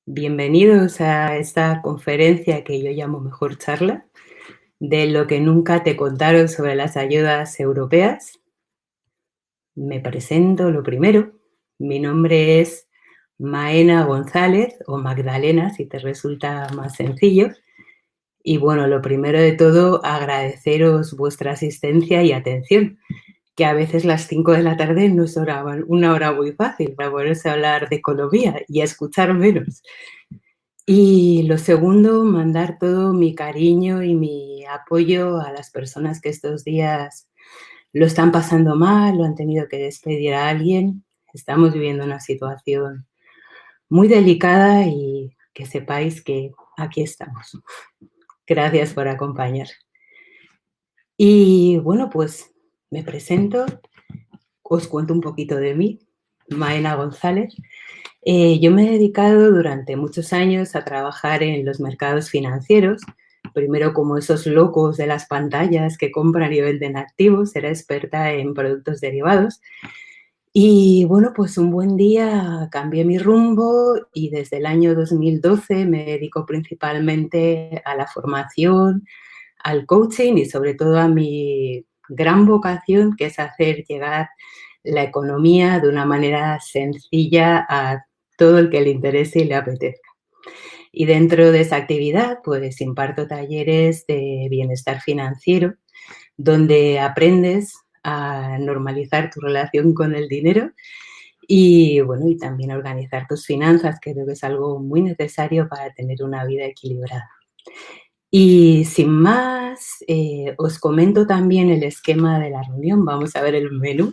Bienvenidos a esta conferencia que yo llamo Mejor Charla, de lo que nunca te contaron sobre las ayudas europeas. Me presento lo primero. Mi nombre es Maena González, o Magdalena, si te resulta más sencillo. Y bueno, lo primero de todo, agradeceros vuestra asistencia y atención, que a veces las 5 de la tarde no es una hora muy fácil para ponerse a hablar de economía y a escuchar menos. Y lo segundo, mandar todo mi cariño y mi apoyo a las personas que estos días lo están pasando mal, lo han tenido que despedir a alguien. Estamos viviendo una situación muy delicada y que sepáis que aquí estamos. Gracias por acompañar. Y bueno, pues me presento, os cuento un poquito de mí, Maena González. Yo me he dedicado durante muchos años a trabajar en los mercados financieros, primero como esos locos de las pantallas que compran y venden activos, era experta en productos derivados. Y bueno, pues un buen día cambié mi rumbo y desde el año 2012 me dedico principalmente a la formación, al coaching y sobre todo a mi gran vocación, que es hacer llegar la economía de una manera sencilla a todo el que le interese y le apetezca. Y dentro de esa actividad, pues imparto talleres de bienestar financiero, donde aprendes a normalizar tu relación con el dinero y, bueno, y también a organizar tus finanzas, que creo que es algo muy necesario para tener una vida equilibrada. Y sin más, os comento también el esquema de la reunión. Vamos a ver el menú.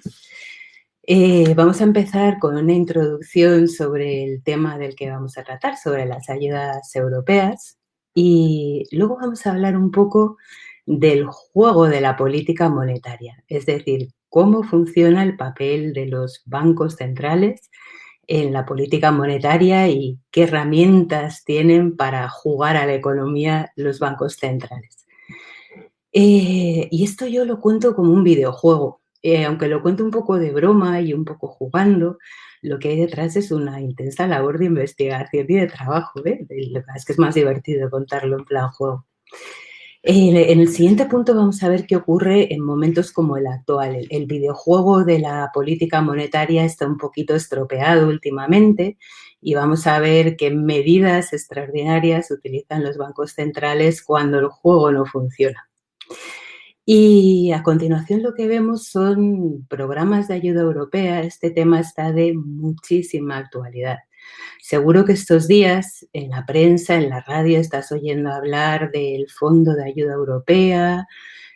Vamos a empezar con una introducción sobre el tema del que vamos a tratar, sobre las ayudas europeas, y luego vamos a hablar un poco del juego de la política monetaria, es decir, cómo funciona el papel de los bancos centrales en la política monetaria y qué herramientas tienen para jugar a la economía los bancos centrales. Y esto yo lo cuento como un videojuego. Aunque lo cuento un poco de broma y un poco jugando, lo que hay detrás es una intensa labor de investigación y de trabajo, ¿eh? Lo que pasa es que es más divertido contarlo en plan juego. En el siguiente punto vamos a ver qué ocurre en momentos como el actual. El videojuego de la política monetaria está un poquito estropeado últimamente y vamos a ver qué medidas extraordinarias utilizan los bancos centrales cuando el juego no funciona. Y a continuación lo que vemos son programas de ayuda europea. Este tema está de muchísima actualidad. Seguro que estos días en la prensa, en la radio, estás oyendo hablar del Fondo de Ayuda Europea,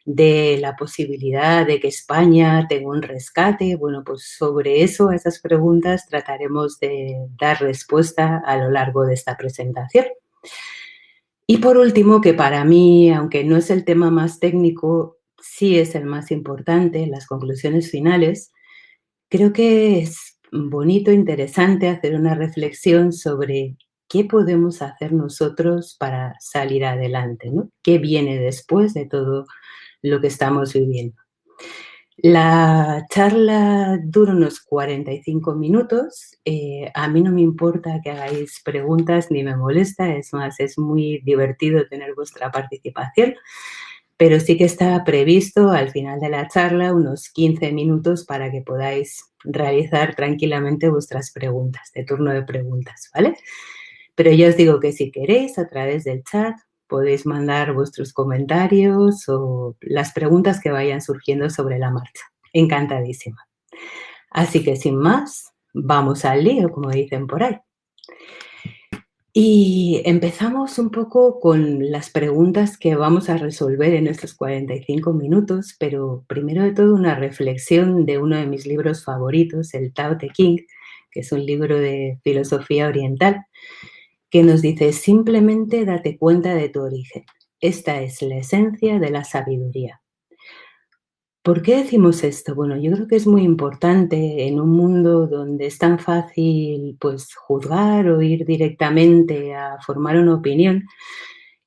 de la posibilidad de que España tenga un rescate. Bueno, pues sobre eso, a esas preguntas, trataremos de dar respuesta a lo largo de esta presentación. Y por último, que para mí, aunque no es el tema más técnico, sí es el más importante, las conclusiones finales, creo que es bonito, interesante hacer una reflexión sobre qué podemos hacer nosotros para salir adelante, ¿no? ¿Qué viene después de todo lo que estamos viviendo? La charla dura unos 45 minutos. A mí no me importa que hagáis preguntas ni me molesta, es más, es muy divertido tener vuestra participación, pero sí que está previsto al final de la charla unos 15 minutos para que podáis realizar tranquilamente vuestras preguntas, de turno de preguntas, ¿vale? Pero ya os digo que si queréis, a través del chat, podéis mandar vuestros comentarios o las preguntas que vayan surgiendo sobre la marcha. Encantadísima. Así que sin más, vamos al lío, como dicen por ahí. Y empezamos un poco con las preguntas que vamos a resolver en estos 45 minutos, pero primero de todo una reflexión de uno de mis libros favoritos, el Tao Te Ching, que es un libro de filosofía oriental, que nos dice: simplemente date cuenta de tu origen. Esta es la esencia de la sabiduría. ¿Por qué decimos esto? Bueno, yo creo que es muy importante en un mundo donde es tan fácil, pues, juzgar o ir directamente a formar una opinión,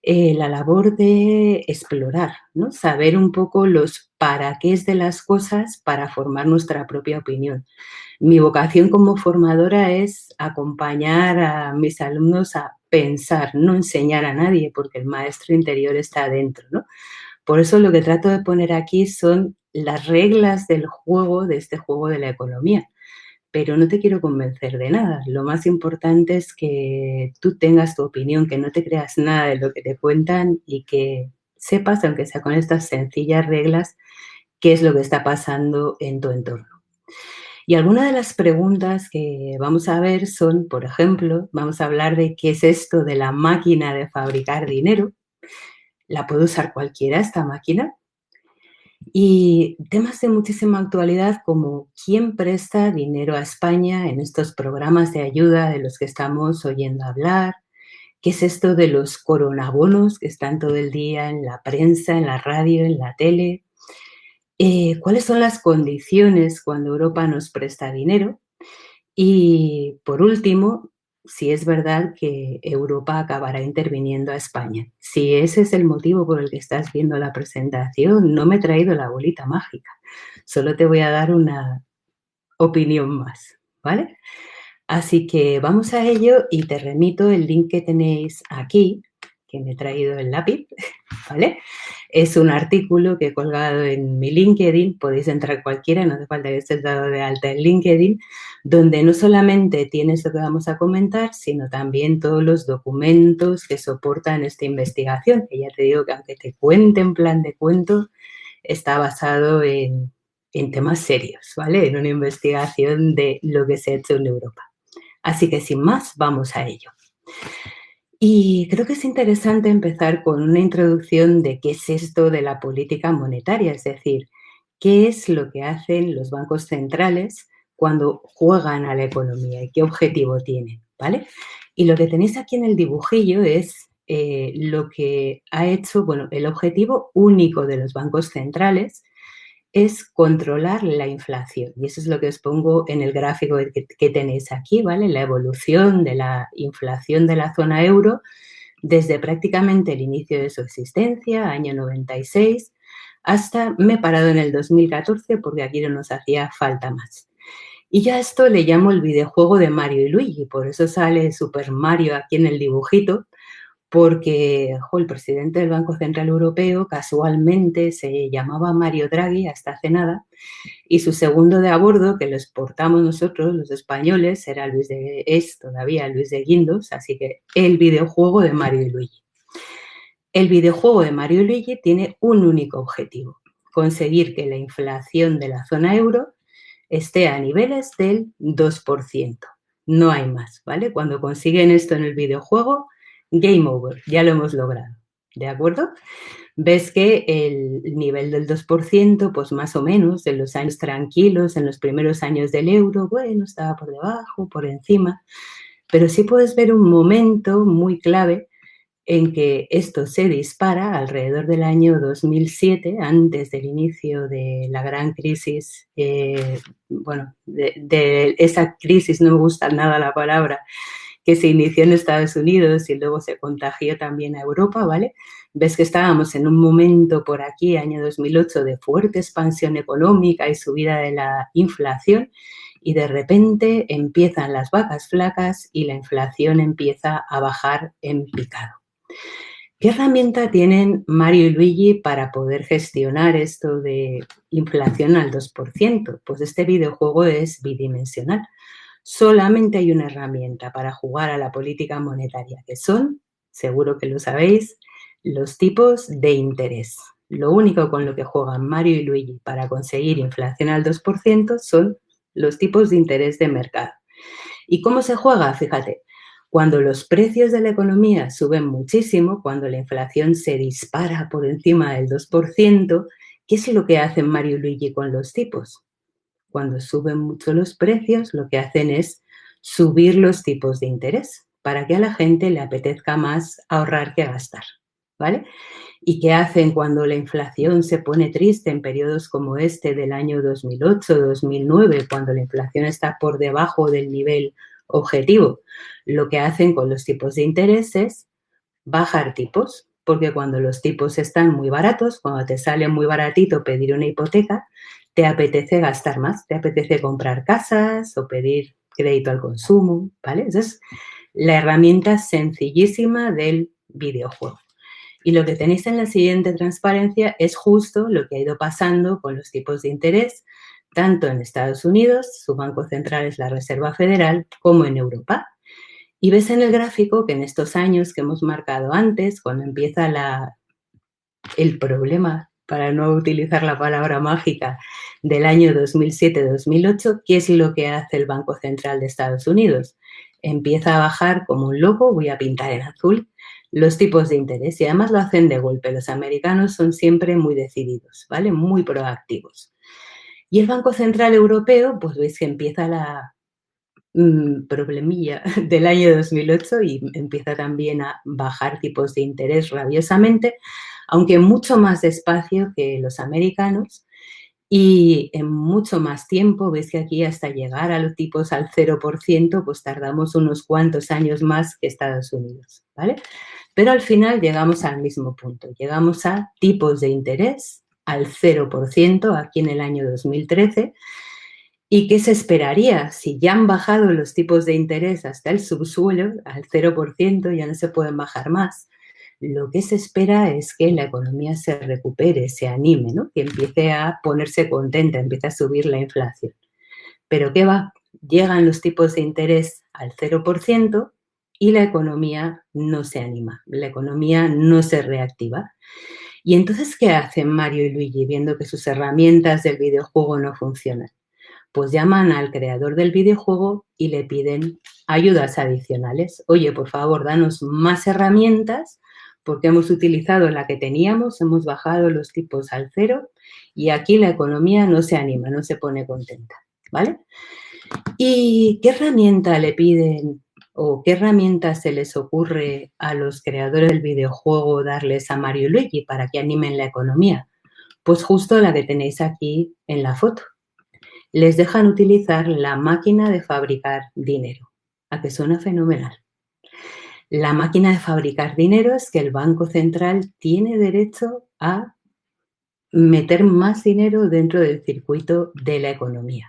la labor de explorar, ¿no? Saber un poco los para qué es de las cosas para formar nuestra propia opinión. Mi vocación como formadora es acompañar a mis alumnos a pensar, no enseñar a nadie, porque el maestro interior está dentro, ¿no? Por eso lo que trato de poner aquí son las reglas del juego, de este juego de la economía. Pero no te quiero convencer de nada. Lo más importante es que tú tengas tu opinión, que no te creas nada de lo que te cuentan y que sepas, aunque sea con estas sencillas reglas, qué es lo que está pasando en tu entorno. Y algunas de las preguntas que vamos a ver son, por ejemplo, vamos a hablar de qué es esto de la máquina de fabricar dinero. ¿La puede usar cualquiera esta máquina? Y temas de muchísima actualidad como quién presta dinero a España en estos programas de ayuda de los que estamos oyendo hablar, qué es esto de los coronabonos que están todo el día en la prensa, en la radio, en la tele, cuáles son las condiciones cuando Europa nos presta dinero y, por último, si es verdad que Europa acabará interviniendo a España. Si ese es el motivo por el que estás viendo la presentación, no me he traído la bolita mágica. Solo te voy a dar una opinión más, ¿vale? Así que vamos a ello y te remito el link que tenéis aquí, que me he traído el lápiz, ¿vale? Es un artículo que he colgado en mi LinkedIn, podéis entrar cualquiera, no hace falta que estés dado de alta en LinkedIn, donde no solamente tienes lo que vamos a comentar, sino también todos los documentos que soportan esta investigación, que ya te digo que aunque te cuente en plan de cuento, está basado en temas serios, ¿vale? En una investigación de lo que se ha hecho en Europa. Así que sin más, vamos a ello. Y creo que es interesante empezar con una introducción de qué es esto de la política monetaria, es decir, qué es lo que hacen los bancos centrales cuando juegan a la economía y qué objetivo tienen, ¿vale? Y lo que tenéis aquí en el dibujillo es lo que ha hecho, bueno, el objetivo único de los bancos centrales es controlar la inflación. Y eso es lo que os pongo en el gráfico que tenéis aquí, ¿vale? La evolución de la inflación de la zona euro desde prácticamente el inicio de su existencia, año 96, hasta me he parado en el 2014 porque aquí no nos hacía falta más. Y ya esto le llamo el videojuego de Mario y Luigi, por eso sale Super Mario aquí en el dibujito, porque el presidente del Banco Central Europeo casualmente se llamaba Mario Draghi hasta hace nada y su segundo de a bordo, que lo exportamos nosotros, los españoles, es todavía Luis de Guindos, así que el videojuego de Mario y Luigi. El videojuego de Mario y Luigi tiene un único objetivo, conseguir que la inflación de la zona euro esté a niveles del 2%. No hay más, ¿vale? Cuando consiguen esto en el videojuego, game over, ya lo hemos logrado, ¿de acuerdo? Ves que el nivel del 2%, pues más o menos, en los años tranquilos, en los primeros años del euro, bueno, estaba por debajo, por encima, pero sí puedes ver un momento muy clave en que esto se dispara alrededor del año 2007, antes del inicio de la gran crisis, bueno, de esa crisis, no me gusta nada la palabra, que se inició en Estados Unidos y luego se contagió también a Europa, ¿vale? Ves que estábamos en un momento por aquí, año 2008, de fuerte expansión económica y subida de la inflación y de repente empiezan las vacas flacas y la inflación empieza a bajar en picado. ¿Qué herramienta tienen Mario y Luigi para poder gestionar esto de inflación al 2%? Pues este videojuego es bidimensional. Solamente hay una herramienta para jugar a la política monetaria, que son, seguro que lo sabéis, los tipos de interés. Lo único con lo que juegan Mario y Luigi para conseguir inflación al 2% son los tipos de interés de mercado. ¿Y cómo se juega? Fíjate, cuando los precios de la economía suben muchísimo, cuando la inflación se dispara por encima del 2%, ¿qué es lo que hacen Mario y Luigi con los tipos? Cuando suben mucho los precios, lo que hacen es subir los tipos de interés para que a la gente le apetezca más ahorrar que gastar, ¿vale? ¿Y qué hacen cuando la inflación se pone triste en periodos como este del año 2008-2009, cuando la inflación está por debajo del nivel objetivo? Lo que hacen con los tipos de interés es bajar tipos. porque cuando los tipos están muy baratos, cuando te sale muy baratito pedir una hipoteca, te apetece gastar más, te apetece comprar casas o pedir crédito al consumo, ¿vale? Esa es la herramienta sencillísima del videojuego. Y lo que tenéis en la siguiente transparencia es justo lo que ha ido pasando con los tipos de interés, tanto en Estados Unidos, su banco central es la Reserva Federal, como en Europa. Y ves en el gráfico que en estos años que hemos marcado antes, cuando empieza el problema, para no utilizar la palabra mágica, del año 2007-2008, ¿qué es lo que hace el Banco Central de Estados Unidos? Empieza a bajar como un loco, voy a pintar en azul, los tipos de interés y además lo hacen de golpe. Los americanos son siempre muy decididos, ¿vale? Muy proactivos. Y el Banco Central Europeo, pues veis que empieza la problemilla del año 2008 y empieza también a bajar tipos de interés rabiosamente, aunque mucho más despacio que los americanos y en mucho más tiempo. Veis que aquí hasta llegar a los tipos al 0%, pues tardamos unos cuantos años más que Estados Unidos, ¿vale? Pero al final llegamos al mismo punto, llegamos a tipos de interés al 0% aquí en el año 2013. ¿Y qué se esperaría? Si ya han bajado los tipos de interés hasta el subsuelo, al 0%, ya no se pueden bajar más. Lo que se espera es que la economía se recupere, se anime, ¿no? Que empiece a ponerse contenta, empiece a subir la inflación. Pero ¿qué va? Llegan los tipos de interés al 0% y la economía no se anima, la economía no se reactiva. ¿Y entonces qué hacen Mario y Luigi viendo que sus herramientas del videojuego no funcionan? Pues llaman al creador del videojuego y le piden ayudas adicionales. Oye, por favor, danos más herramientas porque hemos utilizado la que teníamos, hemos bajado los tipos al 0 y aquí la economía no se anima, no se pone contenta, ¿vale? ¿Y qué herramienta le piden o qué herramienta se les ocurre a los creadores del videojuego darles a Mario y Luigi para que animen la economía? Pues justo la que tenéis aquí en la foto. Les dejan utilizar la máquina de fabricar dinero. ¿A que suena fenomenal? La máquina de fabricar dinero es que el Banco Central tiene derecho a meter más dinero dentro del circuito de la economía.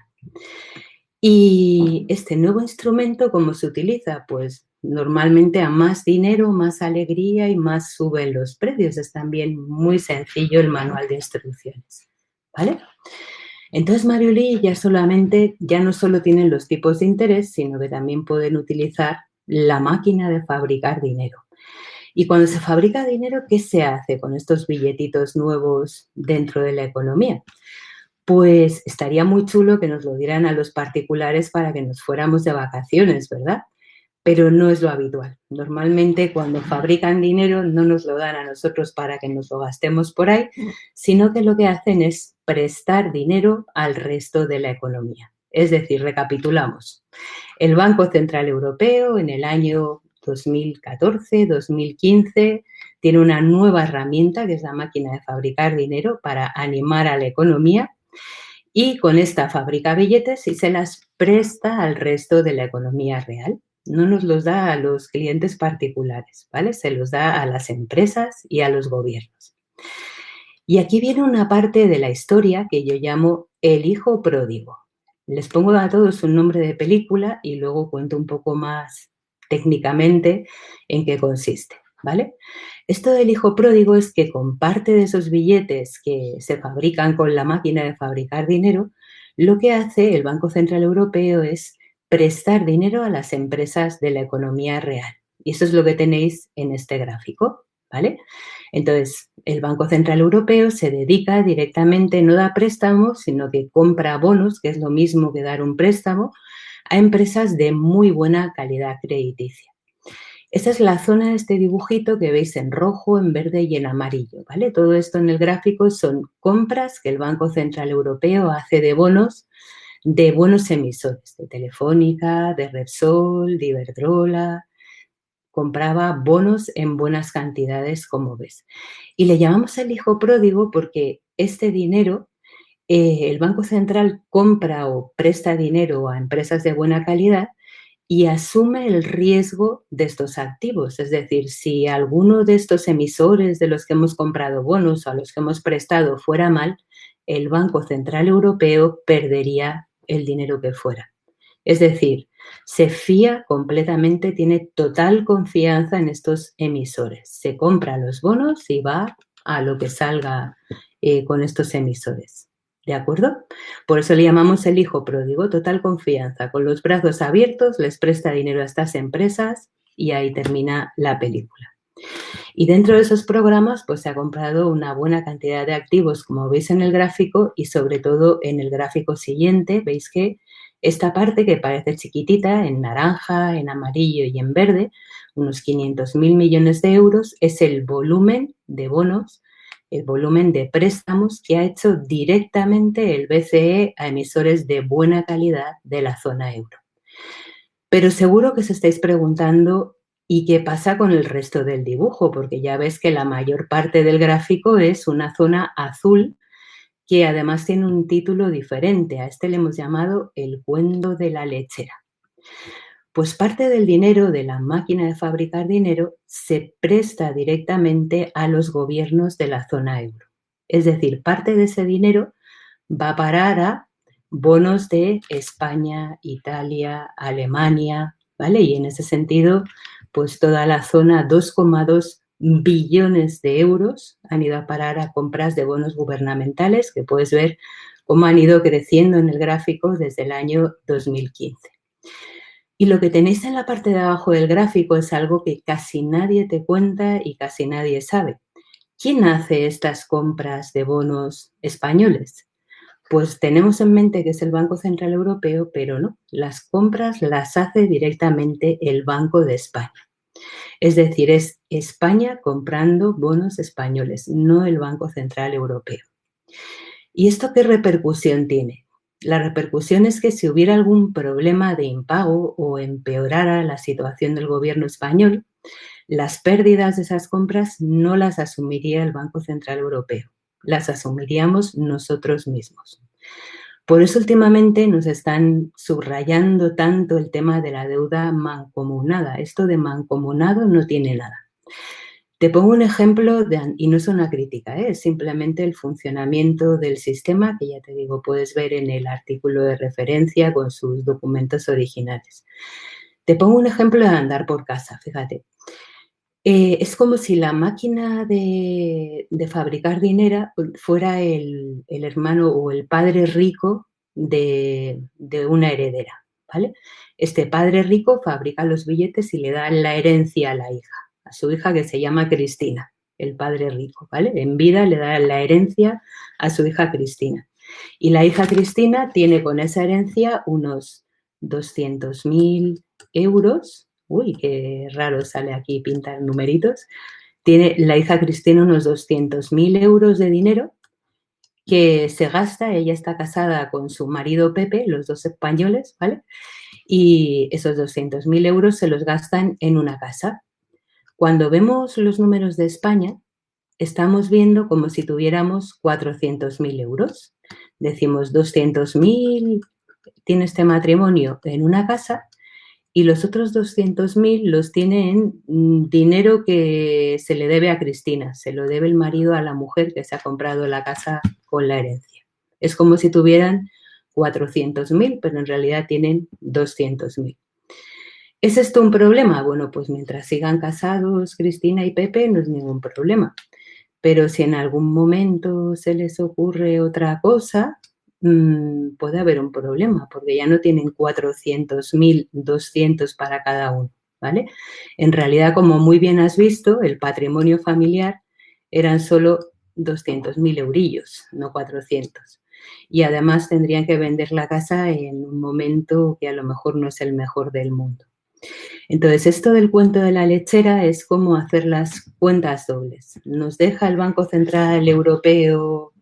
Y este nuevo instrumento, ¿cómo se utiliza? Pues normalmente a más dinero, más alegría y más suben los precios. Es también muy sencillo el manual de instrucciones, ¿vale? Entonces, Mario Lee ya no solo tienen los tipos de interés, sino que también pueden utilizar la máquina de fabricar dinero. Y cuando se fabrica dinero, ¿qué se hace con estos billetitos nuevos dentro de la economía? Pues estaría muy chulo que nos lo dieran a los particulares para que nos fuéramos de vacaciones, ¿verdad? Pero no es lo habitual. Normalmente cuando fabrican dinero no nos lo dan a nosotros para que nos lo gastemos por ahí, sino que lo que hacen es prestar dinero al resto de la economía. Es decir, recapitulamos. El Banco Central Europeo en el año 2014-2015 tiene una nueva herramienta que es la máquina de fabricar dinero para animar a la economía y con esta fabrica billetes y se las presta al resto de la economía real. No nos los da a los clientes particulares, ¿vale? Se los da a las empresas y a los gobiernos. Y aquí viene una parte de la historia que yo llamo el hijo pródigo. Les pongo a todos un nombre de película y luego cuento un poco más técnicamente en qué consiste, ¿vale? Esto del hijo pródigo es que con parte de esos billetes que se fabrican con la máquina de fabricar dinero, lo que hace el Banco Central Europeo es prestar dinero a las empresas de la economía real. Y eso es lo que tenéis en este gráfico, ¿vale? Entonces, el Banco Central Europeo se dedica directamente, no da préstamos, sino que compra bonos, que es lo mismo que dar un préstamo, a empresas de muy buena calidad crediticia. Esta es la zona de este dibujito que veis en rojo, en verde y en amarillo, ¿vale? Todo esto en el gráfico son compras que el Banco Central Europeo hace de bonos emisores, de Telefónica, de Repsol, de Iberdrola. Compraba bonos en buenas cantidades, como ves. Y le llamamos el hijo pródigo porque este dinero, el Banco Central compra o presta dinero a empresas de buena calidad y asume el riesgo de estos activos. Es decir, si alguno de estos emisores de los que hemos comprado bonos o a los que hemos prestado fuera mal, el Banco Central Europeo perdería el dinero que fuera. Es decir, se fía completamente, tiene total confianza en estos emisores. Se compra los bonos y va a lo que salga con estos emisores. ¿De acuerdo? Por eso le llamamos el hijo pródigo, total confianza. Con los brazos abiertos les presta dinero a estas empresas y ahí termina la película. Y dentro de esos programas pues se ha comprado una buena cantidad de activos, como veis en el gráfico, y sobre todo en el gráfico siguiente, veis que esta parte que parece chiquitita, en naranja, en amarillo y en verde, unos 500.000 millones de euros, es el volumen de bonos, el volumen de préstamos que ha hecho directamente el BCE a emisores de buena calidad de la zona euro. Pero seguro que os estáis preguntando, ¿y qué pasa con el resto del dibujo? Porque ya ves que la mayor parte del gráfico es una zona azul que además tiene un título diferente. A este le hemos llamado el cuento de la lechera. Pues parte del dinero de la máquina de fabricar dinero se presta directamente a los gobiernos de la zona euro. Es decir, parte de ese dinero va a parar a bonos de España, Italia, Alemania, ¿vale? Y en ese sentido, pues toda la zona, 2,2 billones de euros han ido a parar a compras de bonos gubernamentales, que puedes ver cómo han ido creciendo en el gráfico desde el año 2015. Y lo que tenéis en la parte de abajo del gráfico es algo que casi nadie te cuenta y casi nadie sabe. ¿Quién hace estas compras de bonos españoles? Pues tenemos en mente que es el Banco Central Europeo, pero no, las compras las hace directamente el Banco de España. Es decir, es España comprando bonos españoles, no el Banco Central Europeo. ¿Y esto qué repercusión tiene? La repercusión es que si hubiera algún problema de impago o empeorara la situación del gobierno español, las pérdidas de esas compras no las asumiría el Banco Central Europeo, las asumiríamos nosotros mismos. Por eso últimamente nos están subrayando tanto el tema de la deuda mancomunada. Esto de mancomunado no tiene nada. Te pongo un ejemplo, y no es una crítica, es simplemente el funcionamiento del sistema, que ya te digo, puedes ver en el artículo de referencia con sus documentos originales. Te pongo un ejemplo de andar por casa, fíjate. Es como si la máquina de fabricar dinero fuera el hermano o el padre rico de una heredera, ¿vale? Este padre rico fabrica los billetes y le da la herencia a la hija, a su hija que se llama Cristina, el padre rico, ¿vale? En vida le da la herencia a su hija Cristina. Y la hija Cristina tiene con esa herencia unos 200.000 euros. Uy, qué raro sale aquí pintar numeritos. Tiene la hija Cristina unos 200.000 euros de dinero que se gasta. Ella está casada con su marido Pepe, los dos españoles, ¿vale? Y esos 200.000 euros se los gastan en una casa. Cuando vemos los números de España, estamos viendo como si tuviéramos 400.000 euros. Decimos 200.000 tiene este matrimonio en una casa y los otros 200.000 los tiene en dinero que se le debe a Cristina, se lo debe el marido a la mujer que se ha comprado la casa con la herencia. Es como si tuvieran 400.000, pero en realidad tienen 200.000. ¿Es esto un problema? Bueno, pues mientras sigan casados Cristina y Pepe no es ningún problema. Pero si en algún momento se les ocurre otra cosa, puede haber un problema, porque ya no tienen 400.000, 200 para cada uno, ¿vale? En realidad, como muy bien has visto, el patrimonio familiar eran solo 200.000 eurillos, no 400. Y además tendrían que vender la casa en un momento que a lo mejor no es el mejor del mundo. Entonces, esto del cuento de la lechera es como hacer las cuentas dobles. Nos deja el Banco Central Europeo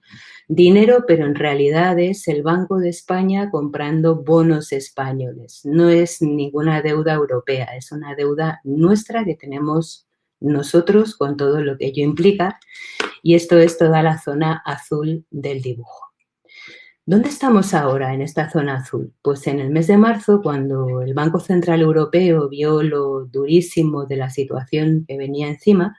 dinero, pero en realidad es el Banco de España comprando bonos españoles. No es ninguna deuda europea, es una deuda nuestra que tenemos nosotros con todo lo que ello implica, y esto es toda la zona azul del dibujo. ¿Dónde estamos ahora en esta zona azul? Pues en el mes de marzo, cuando el Banco Central Europeo vio lo durísimo de la situación que venía encima,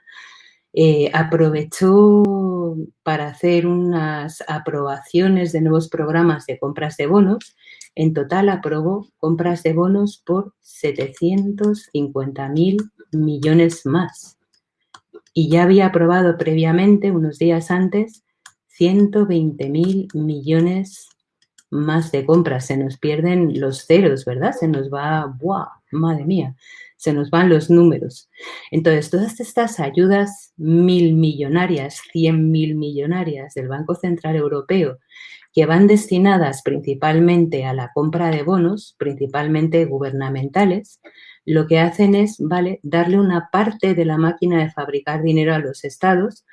aprovechó para hacer unas aprobaciones de nuevos programas de compras de bonos. En total aprobó compras de bonos por 750.000 millones más. Y ya había aprobado previamente, unos días antes, 120.000 millones más de compras. Se nos pierden los ceros, ¿verdad? Se nos va, ¡buah! Madre mía, se nos van los números. Entonces, todas estas ayudas 1.000 millonarias, 100.000 millonarias del Banco Central Europeo, que van destinadas principalmente a la compra de bonos, principalmente gubernamentales, lo que hacen es, ¿vale?, darle una parte de la máquina de fabricar dinero a los estados,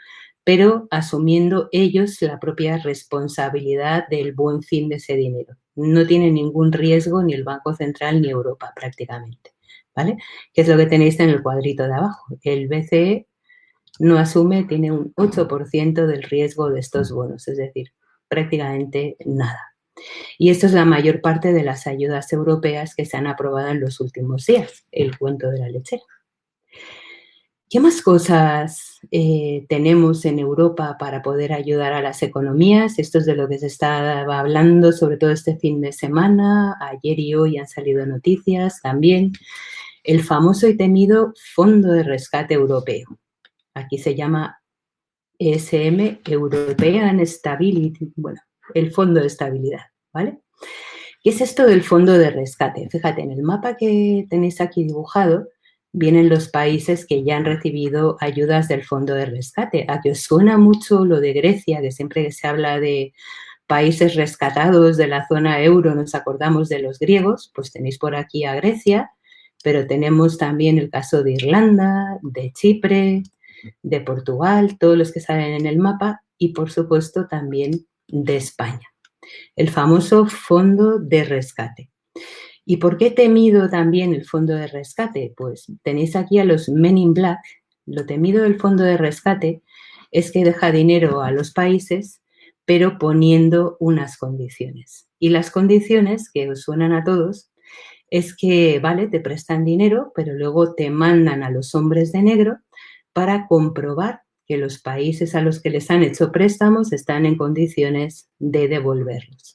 pero asumiendo ellos la propia responsabilidad del buen fin de ese dinero. No tiene ningún riesgo ni el Banco Central ni Europa prácticamente, ¿vale? Que es lo que tenéis en el cuadrito de abajo. El BCE no asume, tiene un 8% del riesgo de estos bonos, es decir, prácticamente nada. Y esto es la mayor parte de las ayudas europeas que se han aprobado en los últimos días, el cuento de la lechera. ¿Qué más cosas tenemos en Europa para poder ayudar a las economías? Esto es de lo que se estaba hablando, sobre todo este fin de semana. Ayer y hoy han salido noticias también. El famoso y temido Fondo de Rescate Europeo. Aquí se llama ESM, European Stability, bueno, el Fondo de Estabilidad, ¿vale? ¿Qué es esto del Fondo de Rescate? Fíjate, en el mapa que tenéis aquí dibujado vienen los países que ya han recibido ayudas del Fondo de Rescate. ¿A que os suena mucho lo de Grecia, que siempre que se habla de países rescatados de la zona euro nos acordamos de los griegos? Pues tenéis por aquí a Grecia, pero tenemos también el caso de Irlanda, de Chipre, de Portugal, todos los que salen en el mapa, y por supuesto también de España. El famoso Fondo de Rescate. ¿Y por qué temido también el Fondo de Rescate? Pues tenéis aquí a los Men in Black. Lo temido del Fondo de Rescate es que deja dinero a los países, pero poniendo unas condiciones. Y las condiciones, que os suenan a todos, es que, vale, te prestan dinero, pero luego te mandan a los hombres de negro para comprobar que los países a los que les han hecho préstamos están en condiciones de devolverlos.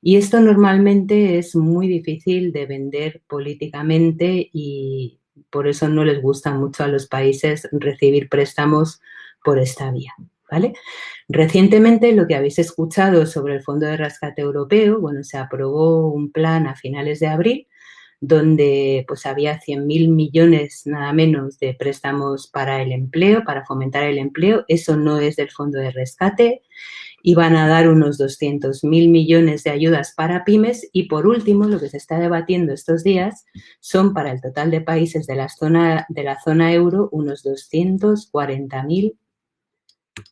Y esto normalmente es muy difícil de vender políticamente y por eso no les gusta mucho a los países recibir préstamos por esta vía, ¿vale? Recientemente lo que habéis escuchado sobre el Fondo de Rescate Europeo, bueno, se aprobó un plan a finales de abril donde pues había 100.000 millones nada menos de préstamos para el empleo, para fomentar el empleo. Eso no es del Fondo de Rescate. Iban a dar unos 200.000 millones de ayudas para pymes y, por último, lo que se está debatiendo estos días son para el total de países de la zona euro unos 240.000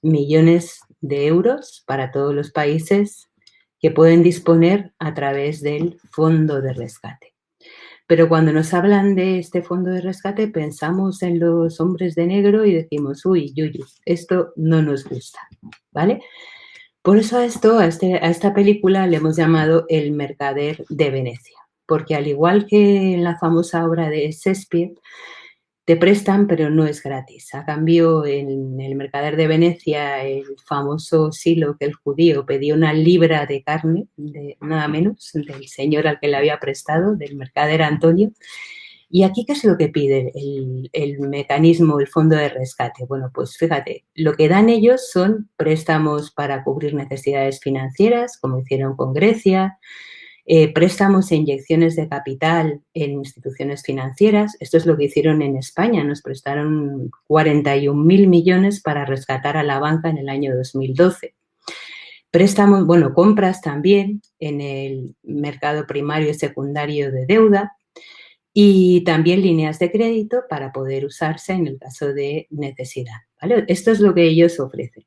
millones de euros para todos los países que pueden disponer a través del Fondo de Rescate. Pero cuando nos hablan de este fondo de rescate pensamos en los hombres de negro y decimos, uy, yuyu, esto no nos gusta, ¿vale? Por eso a esta película le hemos llamado El mercader de Venecia, porque al igual que en la famosa obra de Shakespeare, te prestan, pero no es gratis. A cambio, en El mercader de Venecia, el famoso Silo, que el judío pedía una libra de carne, de nada menos, del señor al que le había prestado, del mercader Antonio. ¿Y aquí qué es lo que pide el mecanismo, el fondo de rescate? Bueno, pues fíjate, lo que dan ellos son préstamos para cubrir necesidades financieras, como hicieron con Grecia, préstamos e inyecciones de capital en instituciones financieras. Esto es lo que hicieron en España. Nos prestaron 41.000 millones para rescatar a la banca en el año 2012. Préstamos, bueno, compras también en el mercado primario y secundario de deuda y también líneas de crédito para poder usarse en el caso de necesidad, ¿vale? Esto es lo que ellos ofrecen.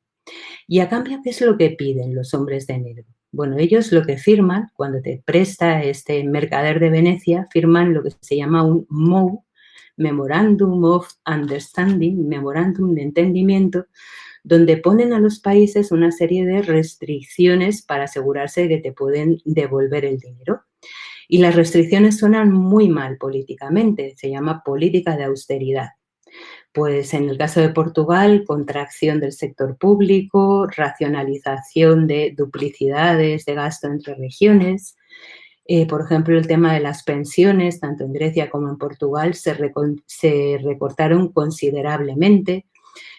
Y a cambio, ¿qué es lo que piden los hombres de negro? Bueno, ellos lo que firman, cuando te presta este mercader de Venecia, firman lo que se llama un MOU, Memorandum of Understanding, memorándum de entendimiento, donde ponen a los países una serie de restricciones para asegurarse de que te pueden devolver el dinero. Y las restricciones suenan muy mal políticamente, se llama política de austeridad. Pues en el caso de Portugal, contracción del sector público, racionalización de duplicidades de gasto entre regiones. Por ejemplo, el tema de las pensiones, tanto en Grecia como en Portugal, se recortaron considerablemente.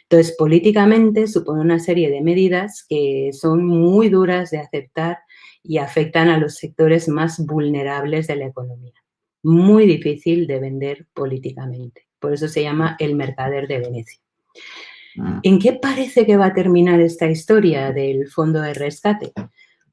Entonces, políticamente supone una serie de medidas que son muy duras de aceptar y afectan a los sectores más vulnerables de la economía. Muy difícil de vender políticamente. Por eso se llama el mercader de Venecia. ¿En qué parece que va a terminar esta historia del fondo de rescate?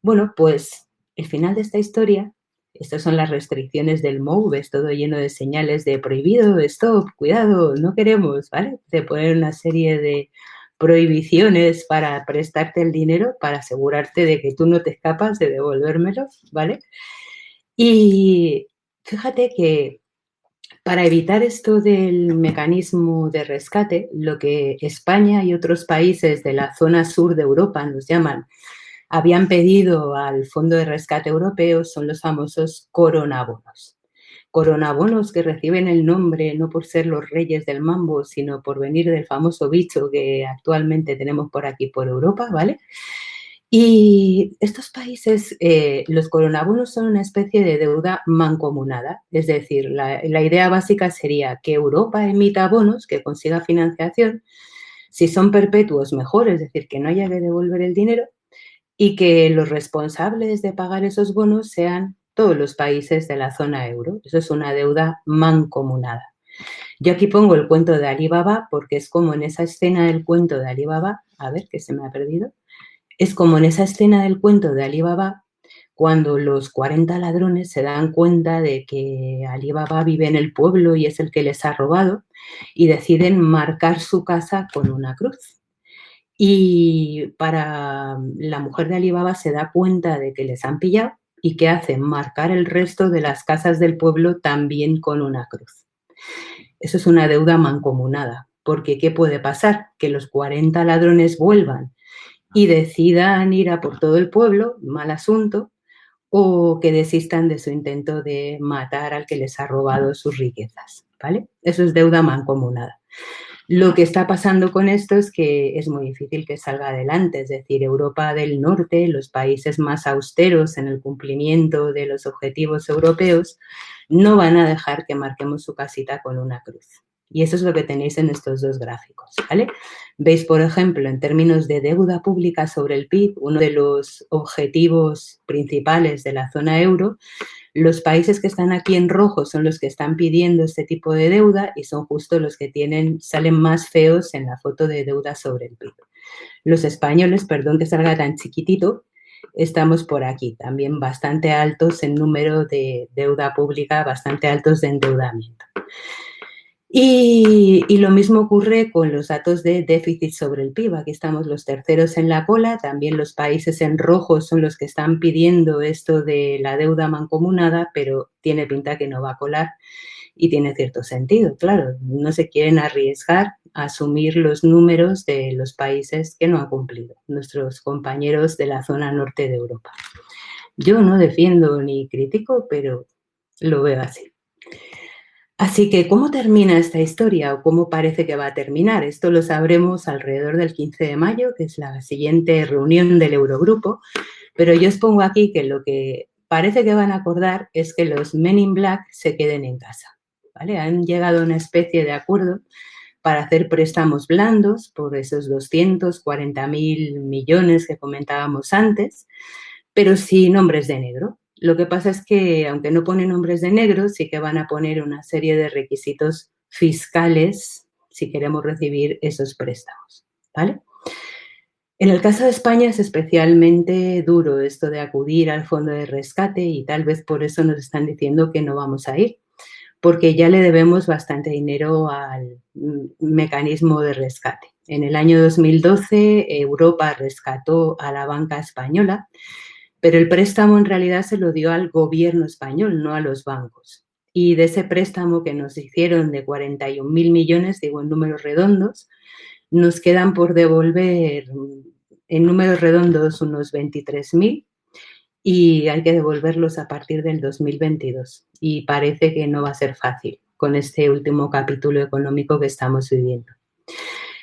Bueno, pues el final de esta historia, estas son las restricciones del MOVE, es todo lleno de señales de prohibido, stop, cuidado, no queremos, ¿vale? Te ponen una serie de prohibiciones para prestarte el dinero, para asegurarte de que tú no te escapas de devolvérmelo, ¿vale? Y fíjate que para evitar esto del mecanismo de rescate, lo que España y otros países de la zona sur de Europa nos llaman, habían pedido al Fondo de Rescate Europeo son los famosos coronabonos. Coronabonos que reciben el nombre no por ser los reyes del mambo, sino por venir del famoso bicho que actualmente tenemos por aquí, por Europa, ¿vale? Y estos países, los coronabonos son una especie de deuda mancomunada, es decir, la idea básica sería que Europa emita bonos, que consiga financiación, si son perpetuos mejor, es decir, que no haya que devolver el dinero, y que los responsables de pagar esos bonos sean todos los países de la zona euro. Eso es una deuda mancomunada. Yo aquí pongo el cuento de Alibaba porque es como en esa escena del cuento de Alibaba, a ver, que se me ha perdido, es como en esa escena del cuento de Alibaba cuando los 40 ladrones se dan cuenta de que Alibaba vive en el pueblo y es el que les ha robado y deciden marcar su casa con una cruz. Y para la mujer de Alibaba se da cuenta de que les han pillado y ¿qué hacen? Marcar el resto de las casas del pueblo también con una cruz. Eso es una deuda mancomunada, porque ¿qué puede pasar? Que los 40 ladrones vuelvan y decidan ir a por todo el pueblo, mal asunto, o que desistan de su intento de matar al que les ha robado sus riquezas, ¿vale? Eso es deuda mancomunada. Lo que está pasando con esto es que es muy difícil que salga adelante, es decir, Europa del Norte, los países más austeros en el cumplimiento de los objetivos europeos, no van a dejar que marquemos su casita con una cruz. Y eso es lo que tenéis en estos dos gráficos, ¿vale? Veis, por ejemplo, en términos de deuda pública sobre el PIB, uno de los objetivos principales de la zona euro, los países que están aquí en rojo son los que están pidiendo este tipo de deuda y son justo los que salen más feos en la foto de deuda sobre el PIB. Los españoles, perdón que salga tan chiquitito, estamos por aquí, también bastante altos en número de deuda pública, bastante altos de endeudamiento. Y lo mismo ocurre con los datos de déficit sobre el PIB. Aquí estamos los terceros en la cola, también los países en rojo son los que están pidiendo esto de la deuda mancomunada, pero tiene pinta que no va a colar y tiene cierto sentido, claro. No se quieren arriesgar a asumir los números de los países que no han cumplido, nuestros compañeros de la zona norte de Europa. Yo no defiendo ni critico, pero lo veo así. Así que, ¿cómo termina esta historia o cómo parece que va a terminar? Esto lo sabremos alrededor del 15 de mayo, que es la siguiente reunión del Eurogrupo, pero yo os pongo aquí que lo que parece que van a acordar es que los Men in Black se queden en casa, ¿vale? Han llegado a una especie de acuerdo para hacer préstamos blandos por esos 240.000 millones que comentábamos antes, pero sin hombres de negro. Lo que pasa es que, aunque no ponen hombres de negro, sí que van a poner una serie de requisitos fiscales si queremos recibir esos préstamos, ¿vale? En el caso de España es especialmente duro esto de acudir al fondo de rescate y tal vez por eso nos están diciendo que no vamos a ir, porque ya le debemos bastante dinero al mecanismo de rescate. En el año 2012 Europa rescató a la banca española, pero el préstamo en realidad se lo dio al gobierno español, no a los bancos. Y de ese préstamo que nos hicieron de 41.000 millones, digo en números redondos, nos quedan por devolver en números redondos unos 23.000 y hay que devolverlos a partir del 2022. Y parece que no va a ser fácil con este último capítulo económico que estamos viviendo.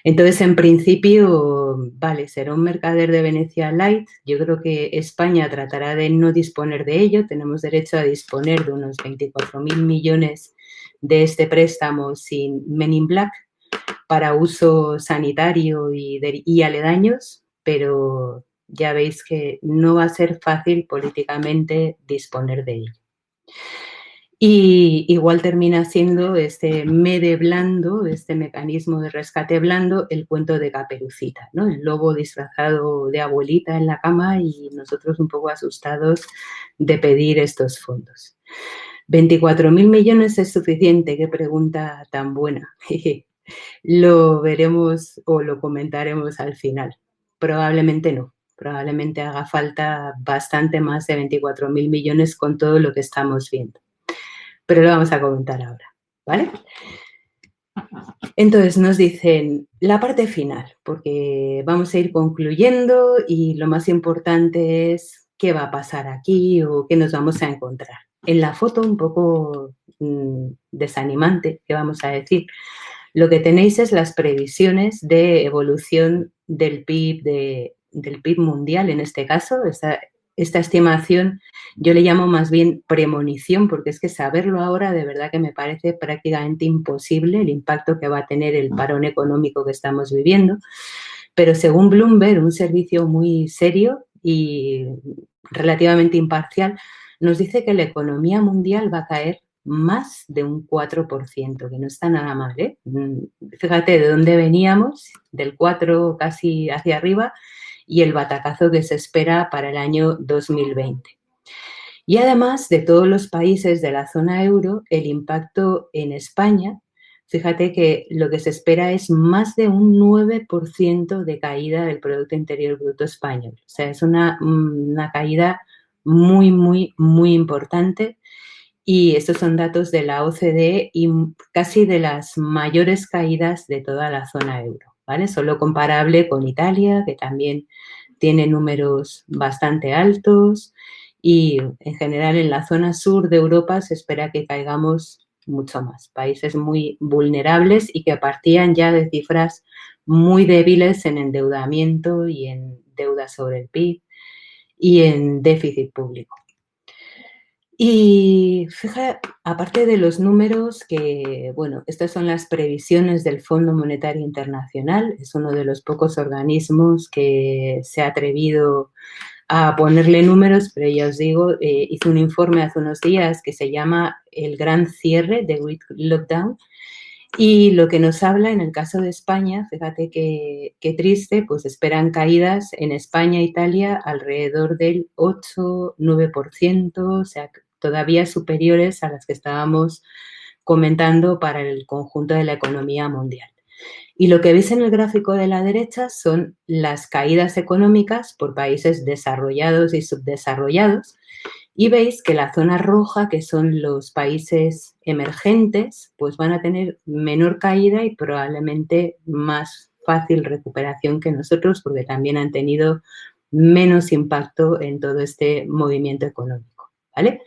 Entonces, en principio, vale, será un Mercader de Venecia light. Yo creo que España tratará de no disponer de ello. Tenemos derecho a disponer de unos 24.000 millones de este préstamo sin Men in Black para uso sanitario y aledaños, pero ya veis que no va a ser fácil políticamente disponer de ello. Y igual termina siendo este MEDE blando, este mecanismo de rescate blando, el cuento de Caperucita, ¿no? El lobo disfrazado de abuelita en la cama y nosotros un poco asustados de pedir estos fondos. ¿24.000 millones es suficiente? Qué pregunta tan buena. Lo veremos o lo comentaremos al final. Probablemente no. Probablemente haga falta bastante más de 24.000 millones con todo lo que estamos viendo. Pero lo vamos a comentar ahora, ¿vale? Entonces nos dicen la parte final, porque vamos a ir concluyendo y lo más importante es qué va a pasar aquí o qué nos vamos a encontrar. En la foto un poco desanimante, que vamos a decir, lo que tenéis es las previsiones de evolución del PIB, del PIB mundial, en este caso, esta estimación yo le llamo más bien premonición, porque es que saberlo ahora de verdad que me parece prácticamente imposible el impacto que va a tener el parón económico que estamos viviendo. Pero según Bloomberg, un servicio muy serio y relativamente imparcial, nos dice que la economía mundial va a caer más de un 4%, que no está nada mal, ¿eh? Fíjate de dónde veníamos, del 4 casi hacia arriba, y el batacazo que se espera para el año 2020. Y además de todos los países de la zona euro, el impacto en España, fíjate que lo que se espera es más de un 9% de caída del Producto Interior Bruto español. O sea, es una caída muy, muy, muy importante. Y estos son datos de la OCDE y casi de las mayores caídas de toda la zona euro, ¿vale? Solo comparable con Italia, que también tiene números bastante altos, y en general en la zona sur de Europa se espera que caigamos mucho más. Países muy vulnerables y que partían ya de cifras muy débiles en endeudamiento y en deuda sobre el PIB y en déficit público. Y fíjate, aparte de los números que, bueno, estas son las previsiones del Fondo Monetario Internacional, es uno de los pocos organismos que se ha atrevido a ponerle números, pero ya os digo, hice un informe hace unos días que se llama El Gran Cierre, The Great Lockdown, y lo que nos habla en el caso de España, fíjate qué triste, pues esperan caídas en España e Italia alrededor del 8-9%, o sea, todavía superiores a las que estábamos comentando para el conjunto de la economía mundial. Y lo que veis en el gráfico de la derecha son las caídas económicas por países desarrollados y subdesarrollados. Y veis que la zona roja, que son los países emergentes, pues van a tener menor caída y probablemente más fácil recuperación que nosotros, porque también han tenido menos impacto en todo este movimiento económico, ¿vale?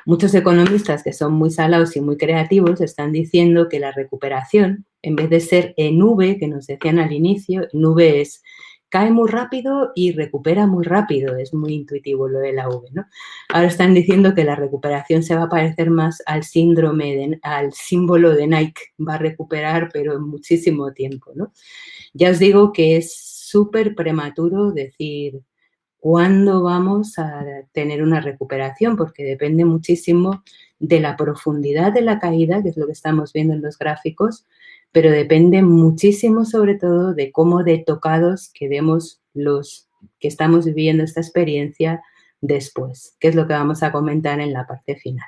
Muchos economistas que son muy salados y muy creativos están diciendo que la recuperación, en vez de ser en V, que nos decían al inicio, en V es cae muy rápido y recupera muy rápido, es muy intuitivo lo de la V, ¿no? Ahora están diciendo que la recuperación se va a parecer más al al símbolo de Nike, va a recuperar pero en muchísimo tiempo, ¿no? Ya os digo que es súper prematuro decir cuándo vamos a tener una recuperación, porque depende muchísimo de la profundidad de la caída, que es lo que estamos viendo en los gráficos, pero depende muchísimo sobre todo de cómo de tocados quedemos los que estamos viviendo esta experiencia después, que es lo que vamos a comentar en la parte final.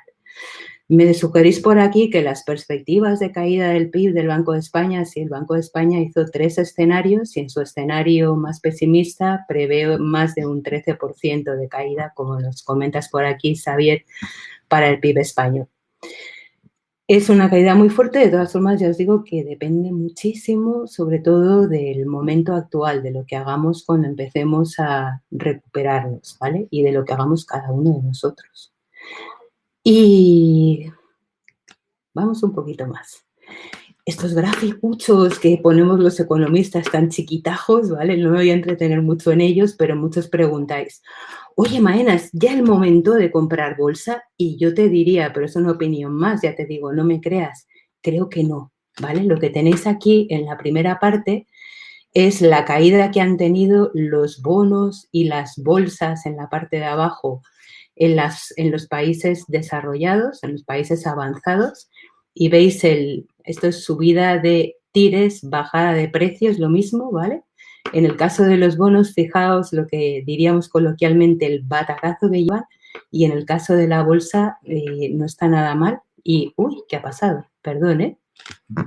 Me sugerís por aquí que las perspectivas de caída del PIB del Banco de España, si el Banco de España hizo 3 escenarios y en su escenario más pesimista prevé más de un 13% de caída, como nos comentas por aquí, Xavier, para el PIB español. Es una caída muy fuerte, de todas formas ya os digo que depende muchísimo, sobre todo del momento actual, de lo que hagamos cuando empecemos a recuperarnos, ¿vale? Y de lo que hagamos cada uno de nosotros. Y vamos un poquito más. Estos graficuchos que ponemos los economistas tan chiquitajos, ¿vale? No me voy a entretener mucho en ellos, pero muchos preguntáis, oye, Maena, ¿es ya el momento de comprar bolsa? Y yo te diría, pero es una opinión más, ya te digo, no me creas, creo que no, ¿vale? Lo que tenéis aquí en la primera parte es la caída que han tenido los bonos y las bolsas en la parte de abajo en los países desarrollados, en los países avanzados, y veis esto es subida de tires, bajada de precios, lo mismo, ¿vale? En el caso de los bonos, fijaos lo que diríamos coloquialmente el batacazo que llevan, y en el caso de la bolsa no está nada mal. Y, uy, ¿qué ha pasado? Perdón, ¿eh?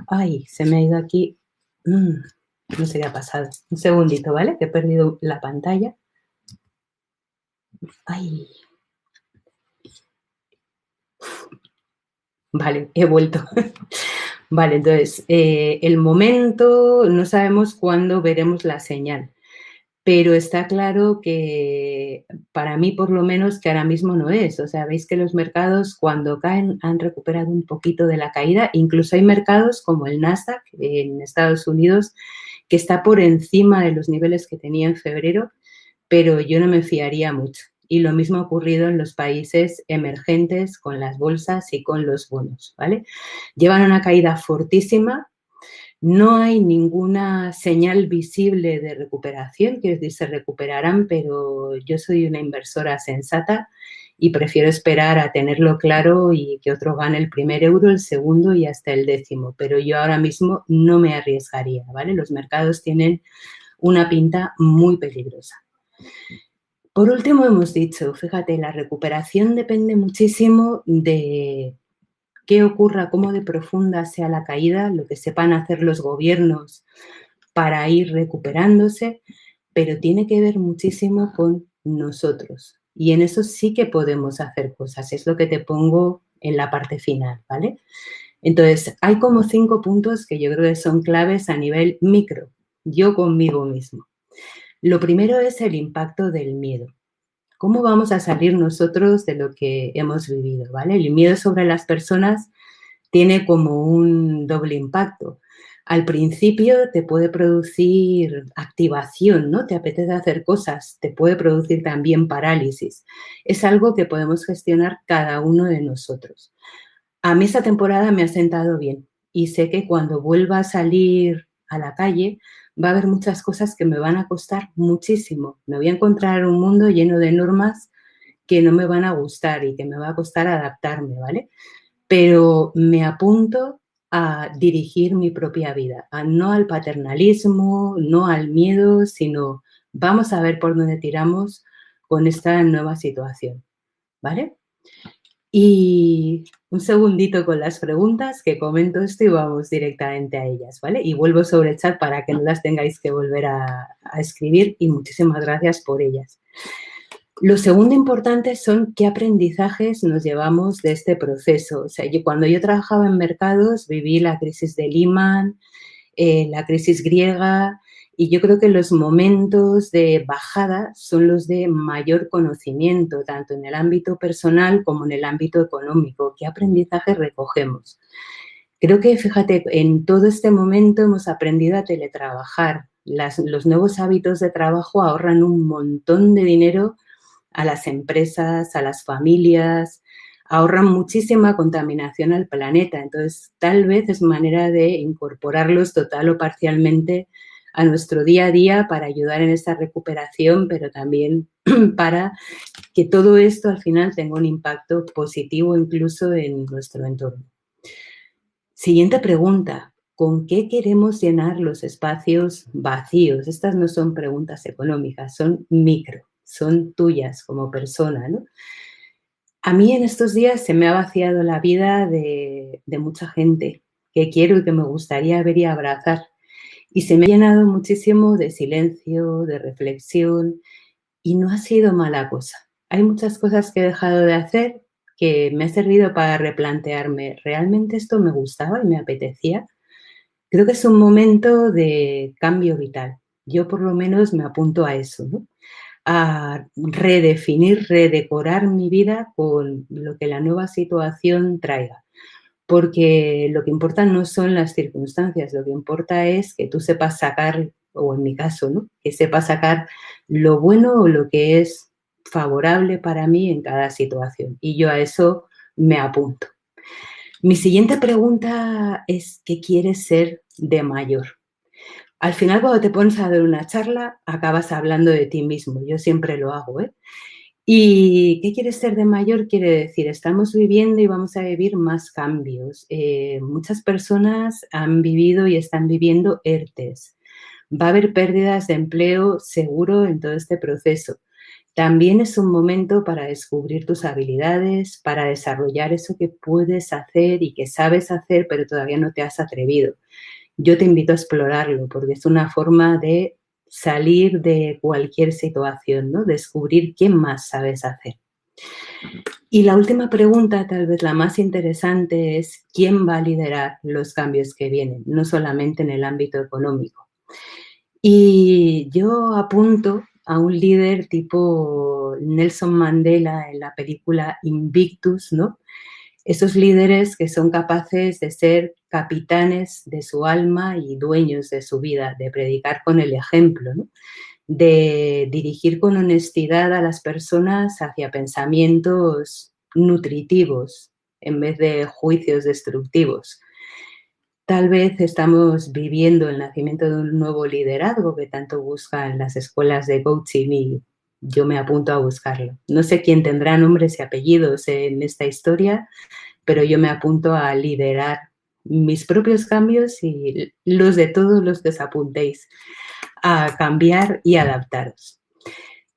Ay, se me ha ido aquí. No sé qué ha pasado. Un segundito, ¿vale? Que he perdido la pantalla. Ay. Vale, he vuelto. Vale, entonces, el momento, no sabemos cuándo veremos la señal, pero está claro que para mí por lo menos que ahora mismo no es. O sea, veis que los mercados cuando caen han recuperado un poquito de la caída. Incluso hay mercados como el Nasdaq en Estados Unidos que está por encima de los niveles que tenía en febrero, pero yo no me fiaría mucho. Y lo mismo ha ocurrido en los países emergentes con las bolsas y con los bonos, ¿vale? Llevan una caída fortísima, no hay ninguna señal visible de recuperación, quiero decir, se recuperarán, pero yo soy una inversora sensata y prefiero esperar a tenerlo claro y que otro gane el primer euro, el segundo y hasta el 10º, pero yo ahora mismo no me arriesgaría, ¿vale? Los mercados tienen una pinta muy peligrosa. Por último, hemos dicho, fíjate, la recuperación depende muchísimo de qué ocurra, cómo de profunda sea la caída, lo que sepan hacer los gobiernos para ir recuperándose, pero tiene que ver muchísimo con nosotros. Y en eso sí que podemos hacer cosas, es lo que te pongo en la parte final, ¿vale? Entonces, hay como 5 puntos que yo creo que son claves a nivel micro, yo conmigo mismo. Lo primero es el impacto del miedo. ¿Cómo vamos a salir nosotros de lo que hemos vivido? ¿Vale? El miedo sobre las personas tiene como un doble impacto. Al principio te puede producir activación, ¿no? Te apetece hacer cosas, te puede producir también parálisis. Es algo que podemos gestionar cada uno de nosotros. A mí esta temporada me ha sentado bien y sé que cuando vuelva a salir a la calle va a haber muchas cosas que me van a costar muchísimo. Me voy a encontrar un mundo lleno de normas que no me van a gustar y que me va a costar adaptarme, ¿vale? Pero me apunto a dirigir mi propia vida, no al paternalismo, no al miedo, sino vamos a ver por dónde tiramos con esta nueva situación, ¿vale? Y un segundito con las preguntas, que comento esto y vamos directamente a ellas, ¿vale? Y vuelvo sobre el chat para que no las tengáis que volver a escribir y muchísimas gracias por ellas. Lo segundo importante son qué aprendizajes nos llevamos de este proceso. O sea, cuando yo trabajaba en mercados viví la crisis de Lehman, la crisis griega, y yo creo que los momentos de bajada son los de mayor conocimiento, tanto en el ámbito personal como en el ámbito económico. ¿Qué aprendizaje recogemos? Creo que, fíjate, en todo este momento hemos aprendido a teletrabajar. Los nuevos hábitos de trabajo ahorran un montón de dinero a las empresas, a las familias, ahorran muchísima contaminación al planeta. Entonces, tal vez es manera de incorporarlos total o parcialmente a nuestro día a día para ayudar en esta recuperación, pero también para que todo esto al final tenga un impacto positivo incluso en nuestro entorno. Siguiente pregunta. ¿Con qué queremos llenar los espacios vacíos? Estas no son preguntas económicas, son micro, son tuyas como persona, ¿no? A mí en estos días se me ha vaciado la vida de mucha gente que quiero y que me gustaría ver y abrazar. Y se me ha llenado muchísimo de silencio, de reflexión, y no ha sido mala cosa. Hay muchas cosas que he dejado de hacer, que me ha servido para replantearme, ¿realmente esto me gustaba y me apetecía? Creo que es un momento de cambio vital. Yo por lo menos me apunto a eso, ¿no? A redefinir, redecorar mi vida con lo que la nueva situación traiga. Porque lo que importa no son las circunstancias, lo que importa es que tú sepas sacar, o en mi caso, ¿no? Que sepas sacar lo bueno o lo que es favorable para mí en cada situación. Y yo a eso me apunto. Mi siguiente pregunta es, ¿qué quieres ser de mayor? Al final, cuando te pones a dar una charla, acabas hablando de ti mismo. Yo siempre lo hago, ¿eh? ¿Y qué quieres ser de mayor? Quiere decir, estamos viviendo y vamos a vivir más cambios. Muchas personas han vivido y están viviendo ERTES. Va a haber pérdidas de empleo seguro en todo este proceso. También es un momento para descubrir tus habilidades, para desarrollar eso que puedes hacer y que sabes hacer, pero todavía no te has atrevido. Yo te invito a explorarlo porque es una forma de salir de cualquier situación, ¿no? Descubrir qué más sabes hacer. Y la última pregunta, tal vez la más interesante, es ¿quién va a liderar los cambios que vienen? No solamente en el ámbito económico. Y yo apunto a un líder tipo Nelson Mandela en la película Invictus, ¿no? Esos líderes que son capaces de ser capitanes de su alma y dueños de su vida, de predicar con el ejemplo, ¿no? De dirigir con honestidad a las personas hacia pensamientos nutritivos en vez de juicios destructivos. Tal vez estamos viviendo el nacimiento de un nuevo liderazgo que tanto buscan las escuelas de coaching y yo me apunto a buscarlo. No sé quién tendrá nombres y apellidos en esta historia, pero yo me apunto a liderar mis propios cambios y los de todos los que os apuntéis a cambiar y adaptaros.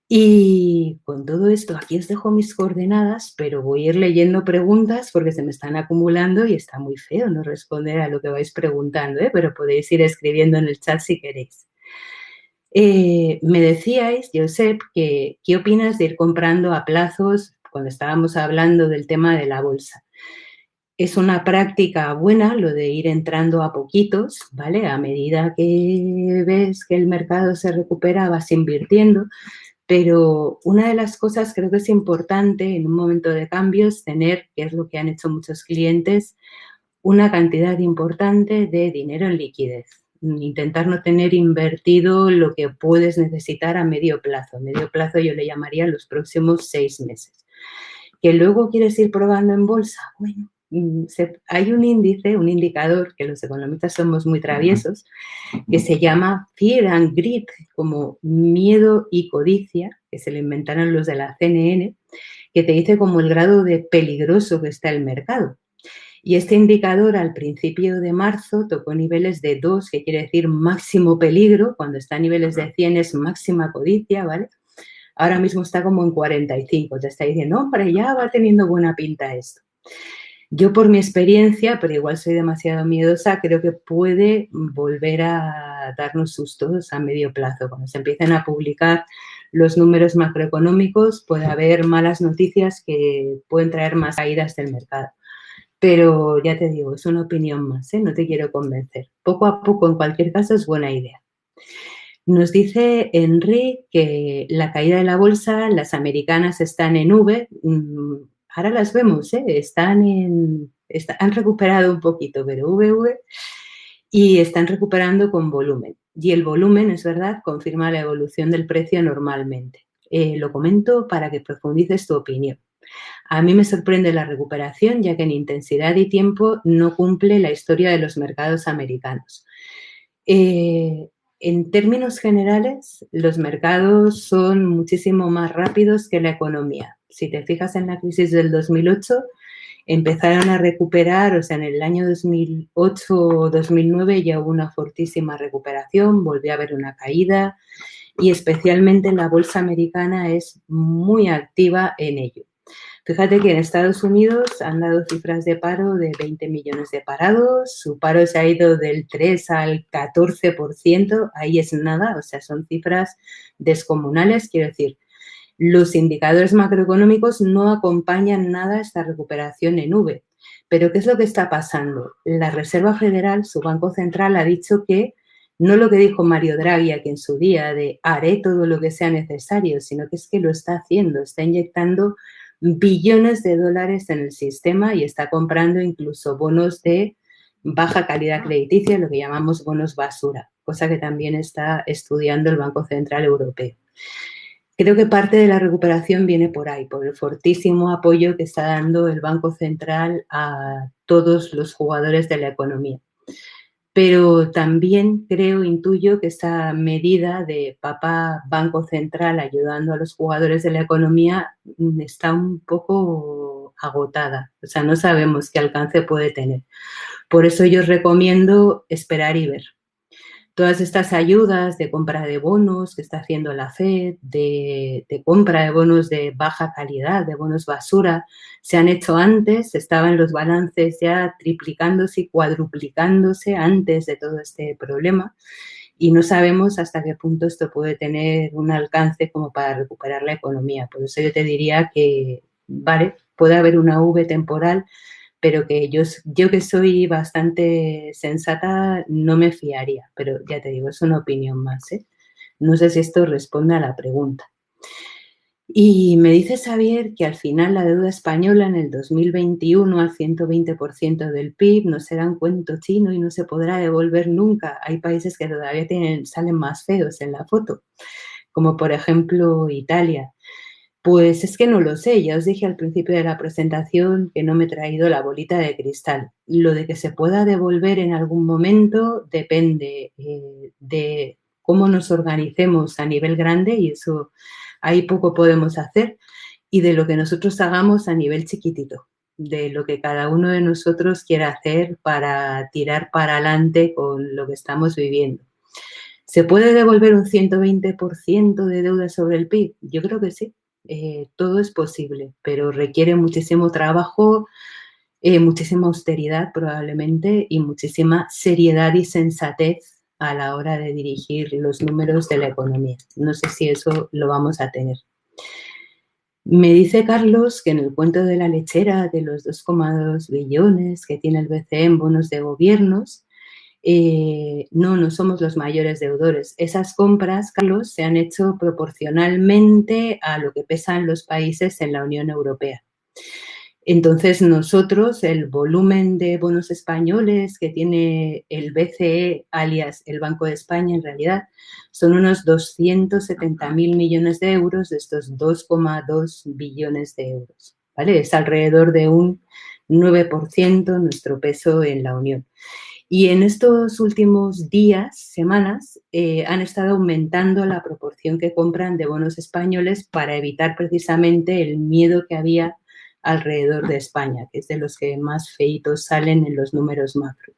Y con todo esto, aquí os dejo mis coordenadas, pero voy a ir leyendo preguntas porque se me están acumulando y está muy feo no responder a lo que vais preguntando, ¿eh? Pero podéis ir escribiendo en el chat si queréis. Me decíais, Josep, que qué opinas de ir comprando a plazos cuando estábamos hablando del tema de la bolsa. Es una práctica buena lo de ir entrando a poquitos, ¿vale? A medida que ves que el mercado se recupera, vas invirtiendo, pero una de las cosas creo que es importante en un momento de cambios tener, que es lo que han hecho muchos clientes, una cantidad importante de dinero en liquidez. Intentar no tener invertido lo que puedes necesitar a medio plazo. A medio plazo yo le llamaría los próximos 6 meses. ¿Que luego quieres ir probando en bolsa? Bueno, hay un índice, un indicador, que los economistas somos muy traviesos, que se llama Fear and Greed, como miedo y codicia, que se lo inventaron los de la CNN, que te dice como el grado de peligroso que está el mercado. Y este indicador al principio de marzo tocó niveles de 2, que quiere decir máximo peligro, cuando está a niveles de 100 es máxima codicia, ¿vale? Ahora mismo está como en 45, te está diciendo, hombre, ya va teniendo buena pinta esto. Yo por mi experiencia, pero igual soy demasiado miedosa, creo que puede volver a darnos sustos a medio plazo. Cuando se empiecen a publicar los números macroeconómicos, puede haber malas noticias que pueden traer más caídas del mercado. Pero ya te digo, es una opinión más, ¿eh? No te quiero convencer. Poco a poco, en cualquier caso, es buena idea. Nos dice Henry que la caída de la bolsa, las americanas están en V. Ahora las vemos, ¿eh? Han recuperado un poquito, pero VV, y están recuperando con volumen. Y el volumen, es verdad, confirma la evolución del precio normalmente. Lo comento para que profundices tu opinión. A mí me sorprende la recuperación, ya que en intensidad y tiempo no cumple la historia de los mercados americanos. En términos generales, los mercados son muchísimo más rápidos que la economía. Si te fijas en la crisis del 2008, empezaron a recuperar, o sea, en el año 2008 o 2009 ya hubo una fortísima recuperación, volvió a haber una caída y especialmente la bolsa americana es muy activa en ello. Fíjate que en Estados Unidos han dado cifras de paro de 20 millones de parados, su paro se ha ido del 3 al 14%, ahí es nada, o sea, son cifras descomunales, quiero decir, Los indicadores macroeconómicos no acompañan nada a esta recuperación en V. Pero ¿qué es lo que está pasando? La Reserva Federal, su Banco Central, ha dicho que no lo que dijo Mario Draghi aquí en su día de haré todo lo que sea necesario, sino que es que lo está haciendo, está inyectando billones de dólares en el sistema y está comprando incluso bonos de baja calidad crediticia, lo que llamamos bonos basura, cosa que también está estudiando el Banco Central Europeo. Creo que parte de la recuperación viene por ahí, por el fortísimo apoyo que está dando el Banco Central a todos los jugadores de la economía. Pero también creo, intuyo que esa medida de papá Banco Central ayudando a los jugadores de la economía está un poco agotada. O sea, no sabemos qué alcance puede tener. Por eso yo os recomiendo esperar y ver. Todas estas ayudas de compra de bonos que está haciendo la FED, de compra de bonos de baja calidad, de bonos basura, se han hecho antes, estaban los balances ya triplicándose y cuadruplicándose antes de todo este problema y no sabemos hasta qué punto esto puede tener un alcance como para recuperar la economía. Por eso yo te diría que, vale, puede haber una V temporal, pero que yo que soy bastante sensata no me fiaría, pero ya te digo, es una opinión más, ¿eh? No sé si esto responde a la pregunta. Y me dice Xavier que al final la deuda española en el 2021 al 120% del PIB no será un cuento chino y no se podrá devolver nunca. Hay países que todavía salen más feos en la foto, como por ejemplo Italia. Pues es que no lo sé, ya os dije al principio de la presentación que no me he traído la bolita de cristal. Lo de que se pueda devolver en algún momento depende de cómo nos organicemos a nivel grande y eso ahí poco podemos hacer y de lo que nosotros hagamos a nivel chiquitito, de lo que cada uno de nosotros quiera hacer para tirar para adelante con lo que estamos viviendo. ¿Se puede devolver un 120% de deuda sobre el PIB? Yo creo que sí. Todo es posible, pero requiere muchísimo trabajo, muchísima austeridad probablemente y muchísima seriedad y sensatez a la hora de dirigir los números de la economía. No sé si eso lo vamos a tener. Me dice Carlos que en el cuento de la lechera de los 2,2 billones que tiene el BCE en bonos de gobiernos, no somos los mayores deudores. Esas compras, Carlos, se han hecho proporcionalmente a lo que pesan los países en la Unión Europea. Entonces, nosotros, el volumen de bonos españoles que tiene el BCE, alias el Banco de España, en realidad, son unos 270.000 millones de euros de estos 2,2 billones de euros. ¿Vale? Es alrededor de un 9% nuestro peso en la Unión. Y en estos últimos días, semanas, han estado aumentando la proporción que compran de bonos españoles para evitar precisamente el miedo que había alrededor de España, que es de los que más feitos salen en los números macro.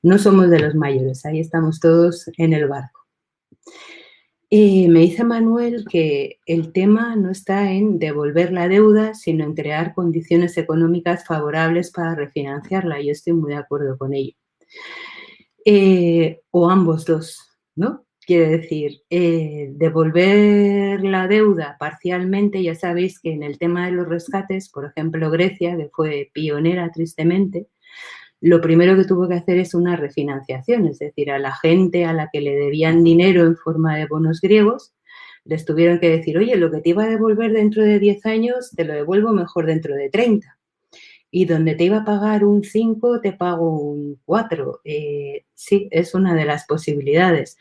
No somos de los mayores, ahí estamos todos en el barco. Me dice Manuel que el tema no está en devolver la deuda, sino en crear condiciones económicas favorables para refinanciarla. Yo estoy muy de acuerdo con ello. O ambos dos, ¿no? Quiere decir, devolver la deuda parcialmente, ya sabéis que en el tema de los rescates, por ejemplo, Grecia, que fue pionera tristemente, lo primero que tuvo que hacer es una refinanciación, es decir, a la gente a la que le debían dinero en forma de bonos griegos, les tuvieron que decir, oye, lo que te iba a devolver dentro de 10 años, te lo devuelvo mejor dentro de 30. Y donde te iba a pagar un 5, te pago un 4. Sí, es una de las posibilidades,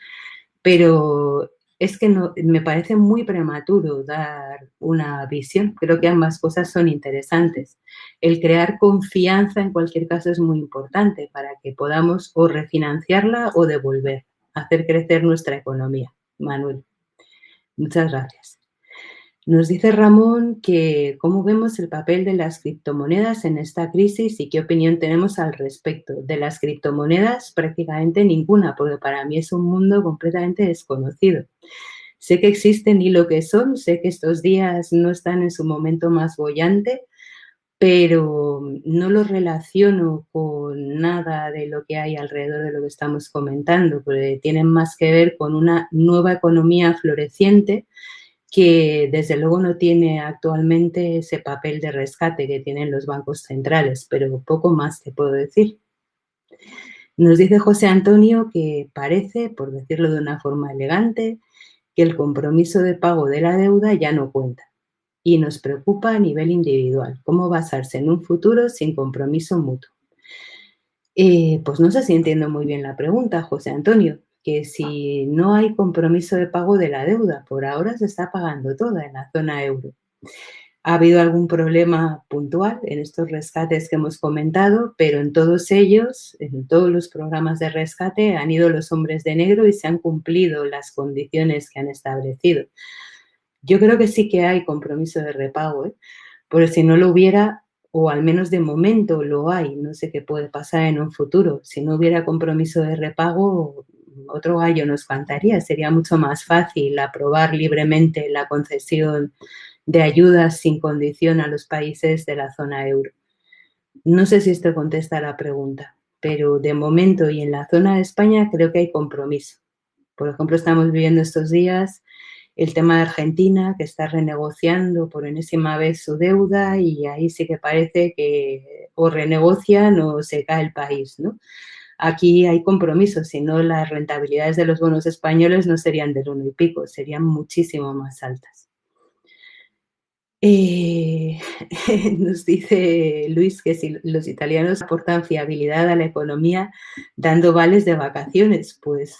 pero es que no, me parece muy prematuro dar una visión. Creo que ambas cosas son interesantes. El crear confianza en cualquier caso es muy importante para que podamos o refinanciarla o devolver, hacer crecer nuestra economía. Manuel, muchas gracias. Nos dice Ramón que cómo vemos el papel de las criptomonedas en esta crisis y qué opinión tenemos al respecto. De las criptomonedas prácticamente ninguna, porque para mí es un mundo completamente desconocido. Sé que existen y lo que son, sé que estos días no están en su momento más boyante, pero no lo relaciono con nada de lo que hay alrededor de lo que estamos comentando, porque tienen más que ver con una nueva economía floreciente que desde luego no tiene actualmente ese papel de rescate que tienen los bancos centrales, pero poco más te puedo decir. Nos dice José Antonio que parece, por decirlo de una forma elegante, que el compromiso de pago de la deuda ya no cuenta y nos preocupa a nivel individual cómo basarse en un futuro sin compromiso mutuo. Pues no sé si entiendo muy bien la pregunta, José Antonio, que si no hay compromiso de pago de la deuda, por ahora se está pagando toda en la zona euro. Ha habido algún problema puntual en estos rescates que hemos comentado, pero en todos ellos, en todos los programas de rescate, han ido los hombres de negro y se han cumplido las condiciones que han establecido. Yo creo que sí que hay compromiso de repago, porque si no lo hubiera, o al menos de momento lo hay, no sé qué puede pasar en un futuro. Si no hubiera compromiso de repago, otro gallo nos cantaría. Sería mucho más fácil aprobar libremente la concesión de ayudas sin condición a los países de la zona euro. No sé si esto contesta la pregunta, pero de momento y en la zona de España creo que hay compromiso. Por ejemplo, estamos viviendo estos días el tema de Argentina, que está renegociando por enésima vez su deuda y ahí sí que parece que o renegocian o se cae el país, ¿no? Aquí hay compromisos, si no las rentabilidades de los bonos españoles no serían del 1 y pico, serían muchísimo más altas. Nos dice Luis que si los italianos aportan fiabilidad a la economía dando vales de vacaciones, pues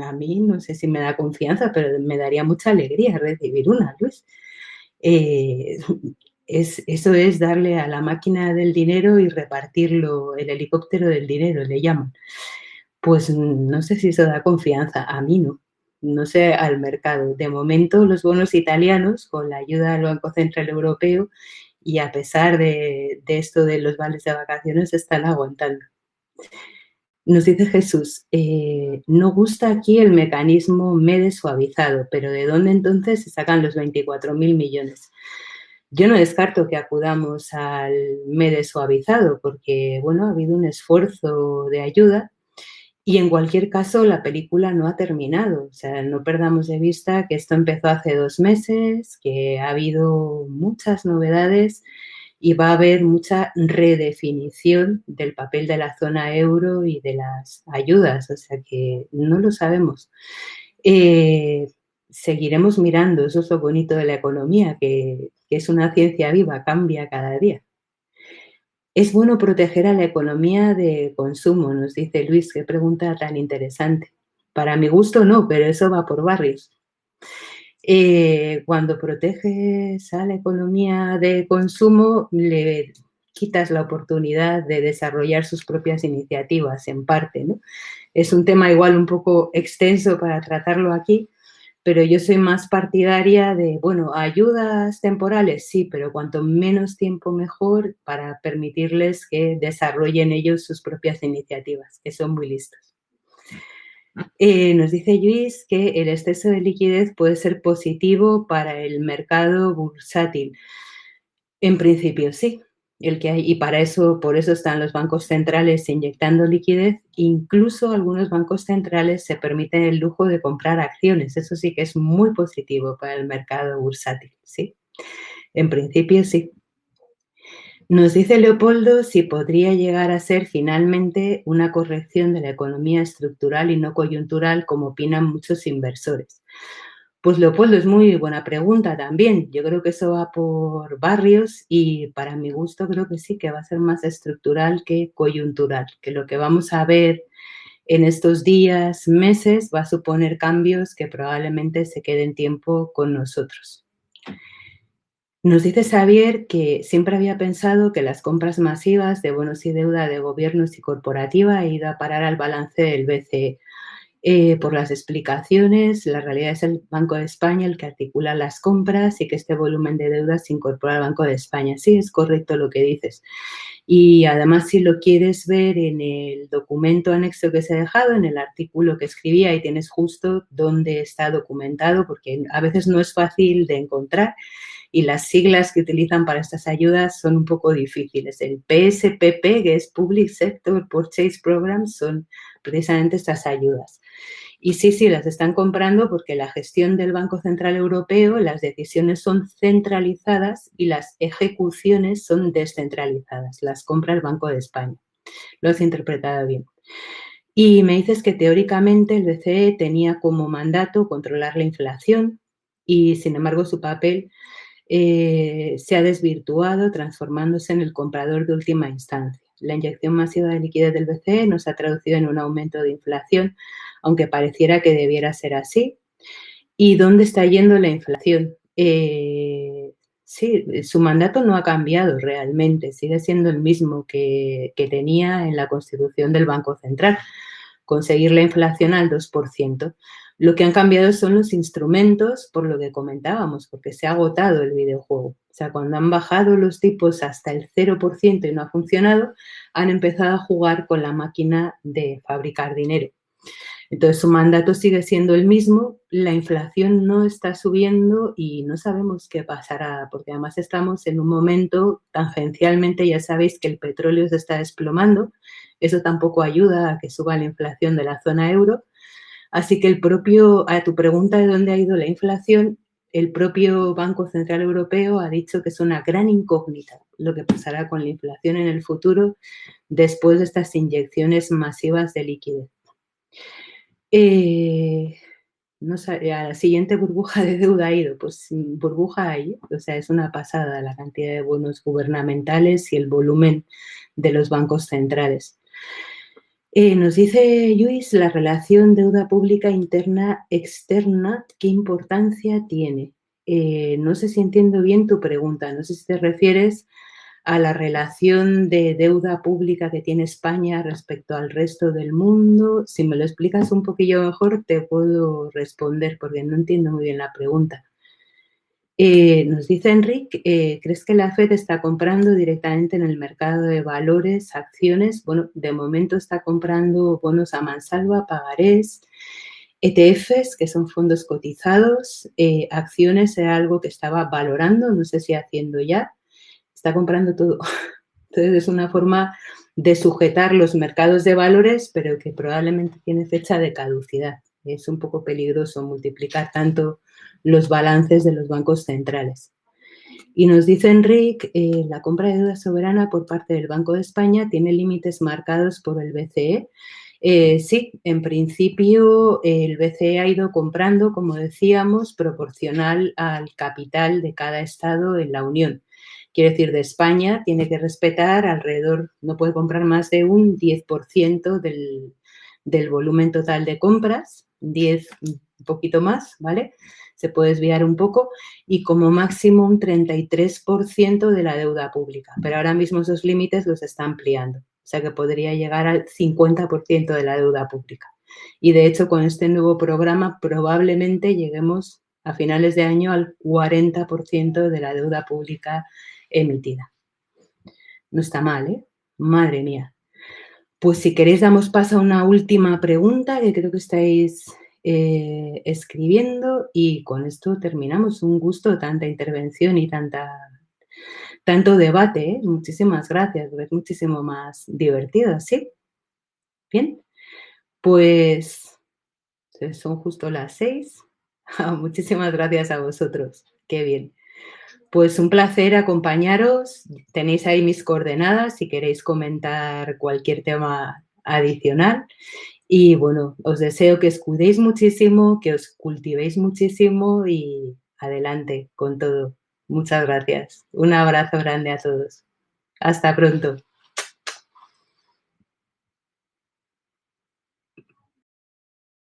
a mí no sé si me da confianza, pero me daría mucha alegría recibir una, Luis. Eh, eso es darle a la máquina del dinero y repartirlo, el helicóptero del dinero, le llaman. Pues no sé si eso da confianza, a mí no. No sé al mercado. De momento, los bonos italianos, con la ayuda del Banco Central Europeo y a pesar de esto de los vales de vacaciones, están aguantando. Nos dice Jesús, no gusta aquí el mecanismo MEDE suavizado, pero ¿de dónde entonces se sacan los 24.000 millones? Yo no descarto que acudamos al MEDE suavizado porque, bueno, ha habido un esfuerzo de ayuda y en cualquier caso la película no ha terminado. O sea, no perdamos de vista que esto empezó hace 2 meses, que ha habido muchas novedades y va a haber mucha redefinición del papel de la zona euro y de las ayudas. O sea que no lo sabemos. Seguiremos mirando, eso es lo bonito de la economía, que es una ciencia viva, cambia cada día. Es bueno proteger a la economía de consumo, nos dice Luis, qué pregunta tan interesante. Para mi gusto no, pero eso va por barrios. Cuando proteges a la economía de consumo, le quitas la oportunidad de desarrollar sus propias iniciativas, en parte, ¿no? Es un tema igual un poco extenso para tratarlo aquí, pero yo soy más partidaria de, bueno, ayudas temporales, sí, pero cuanto menos tiempo mejor para permitirles que desarrollen ellos sus propias iniciativas, que son muy listos. Nos dice Luis que el exceso de liquidez puede ser positivo para el mercado bursátil. En principio sí, el que hay, y para eso, por eso están los bancos centrales inyectando liquidez. Incluso algunos bancos centrales se permiten el lujo de comprar acciones. Eso sí que es muy positivo para el mercado bursátil, ¿sí? En principio sí. Nos dice Leopoldo si podría llegar a ser finalmente una corrección de la economía estructural y no coyuntural, como opinan muchos inversores. Pues Leopoldo, es muy buena pregunta también. Yo creo que eso va por barrios y para mi gusto creo que sí, que va a ser más estructural que coyuntural, que lo que vamos a ver en estos días, meses, va a suponer cambios que probablemente se queden tiempo con nosotros. Nos dice Xavier que siempre había pensado que las compras masivas de bonos y deuda de gobiernos y corporativa han ido a parar al balance del BCE. Por las explicaciones, la realidad es el Banco de España el que articula las compras y que este volumen de deuda se incorpora al Banco de España. Sí, es correcto lo que dices. Y además, si lo quieres ver en el documento anexo que se ha dejado, en el artículo que escribí, ahí tienes justo dónde está documentado, porque a veces no es fácil de encontrar y las siglas que utilizan para estas ayudas son un poco difíciles. El PSPP, que es Public Sector Purchase Program, son precisamente estas ayudas. Y sí, sí, las están comprando porque la gestión del Banco Central Europeo, las decisiones son centralizadas y las ejecuciones son descentralizadas. Las compra el Banco de España. Lo has interpretado bien. Y me dices que teóricamente el BCE tenía como mandato controlar la inflación y, sin embargo, su papel se ha desvirtuado transformándose en el comprador de última instancia. La inyección masiva de liquidez del BCE no se ha traducido en un aumento de inflación, aunque pareciera que debiera ser así. ¿Y dónde está yendo la inflación? Sí, su mandato no ha cambiado realmente, sigue siendo el mismo que tenía en la constitución del Banco Central, conseguir la inflación al 2%. Lo que han cambiado son los instrumentos, por lo que comentábamos, porque se ha agotado el videojuego. O sea, cuando han bajado los tipos hasta el 0% y no ha funcionado, han empezado a jugar con la máquina de fabricar dinero. Entonces, su mandato sigue siendo el mismo, la inflación no está subiendo y no sabemos qué pasará, porque además estamos en un momento, tangencialmente, ya sabéis que el petróleo se está desplomando, eso tampoco ayuda a que suba la inflación de la zona euro. Así que a tu pregunta de dónde ha ido la inflación, el propio Banco Central Europeo ha dicho que es una gran incógnita lo que pasará con la inflación en el futuro después de estas inyecciones masivas de liquidez. No sé, a la siguiente burbuja de deuda ha ido, pues burbuja hay, o sea, es una pasada la cantidad de bonos gubernamentales y el volumen de los bancos centrales. Nos dice Luis, la relación deuda pública interna-externa, ¿qué importancia tiene? No sé si entiendo bien tu pregunta, no sé si te refieres a la relación de deuda pública que tiene España respecto al resto del mundo. Si me lo explicas un poquillo mejor, te puedo responder porque no entiendo muy bien la pregunta. Nos dice Enrique, ¿crees que la FED está comprando directamente en el mercado de valores, acciones? Bueno, de momento está comprando bonos a mansalva, pagarés, ETFs, que son fondos cotizados, acciones era algo que estaba valorando, no sé si haciendo ya, está comprando todo. Entonces, es una forma de sujetar los mercados de valores, pero que probablemente tiene fecha de caducidad. Es un poco peligroso multiplicar tanto los balances de los bancos centrales. Y nos dice Enrique, la compra de deuda soberana por parte del Banco de España tiene límites marcados por el BCE. Sí, en principio el BCE ha ido comprando, como decíamos, proporcional al capital de cada estado en la Unión. Quiere decir, de España tiene que respetar alrededor, no puede comprar más de un 10% del volumen total de compras, 10, un poquito más, ¿vale? Se puede desviar un poco y como máximo un 33% de la deuda pública. Pero ahora mismo esos límites los está ampliando. O sea que podría llegar al 50% de la deuda pública. Y de hecho, con este nuevo programa probablemente lleguemos a finales de año al 40% de la deuda pública emitida. No está mal, ¿eh? Madre mía. Pues si queréis damos paso a una última pregunta que creo que estáis escribiendo y con esto terminamos. Un gusto tanta intervención y tanto debate, ¿eh? Muchísimas gracias, es muchísimo más divertido, ¿sí? Bien, pues son justo las 6. Muchísimas gracias a vosotros, qué bien. Pues un placer acompañaros. Tenéis ahí mis coordenadas si queréis comentar cualquier tema adicional. Y bueno, os deseo que os cuidéis muchísimo, que os cultivéis muchísimo y adelante con todo. Muchas gracias. Un abrazo grande a todos. Hasta pronto.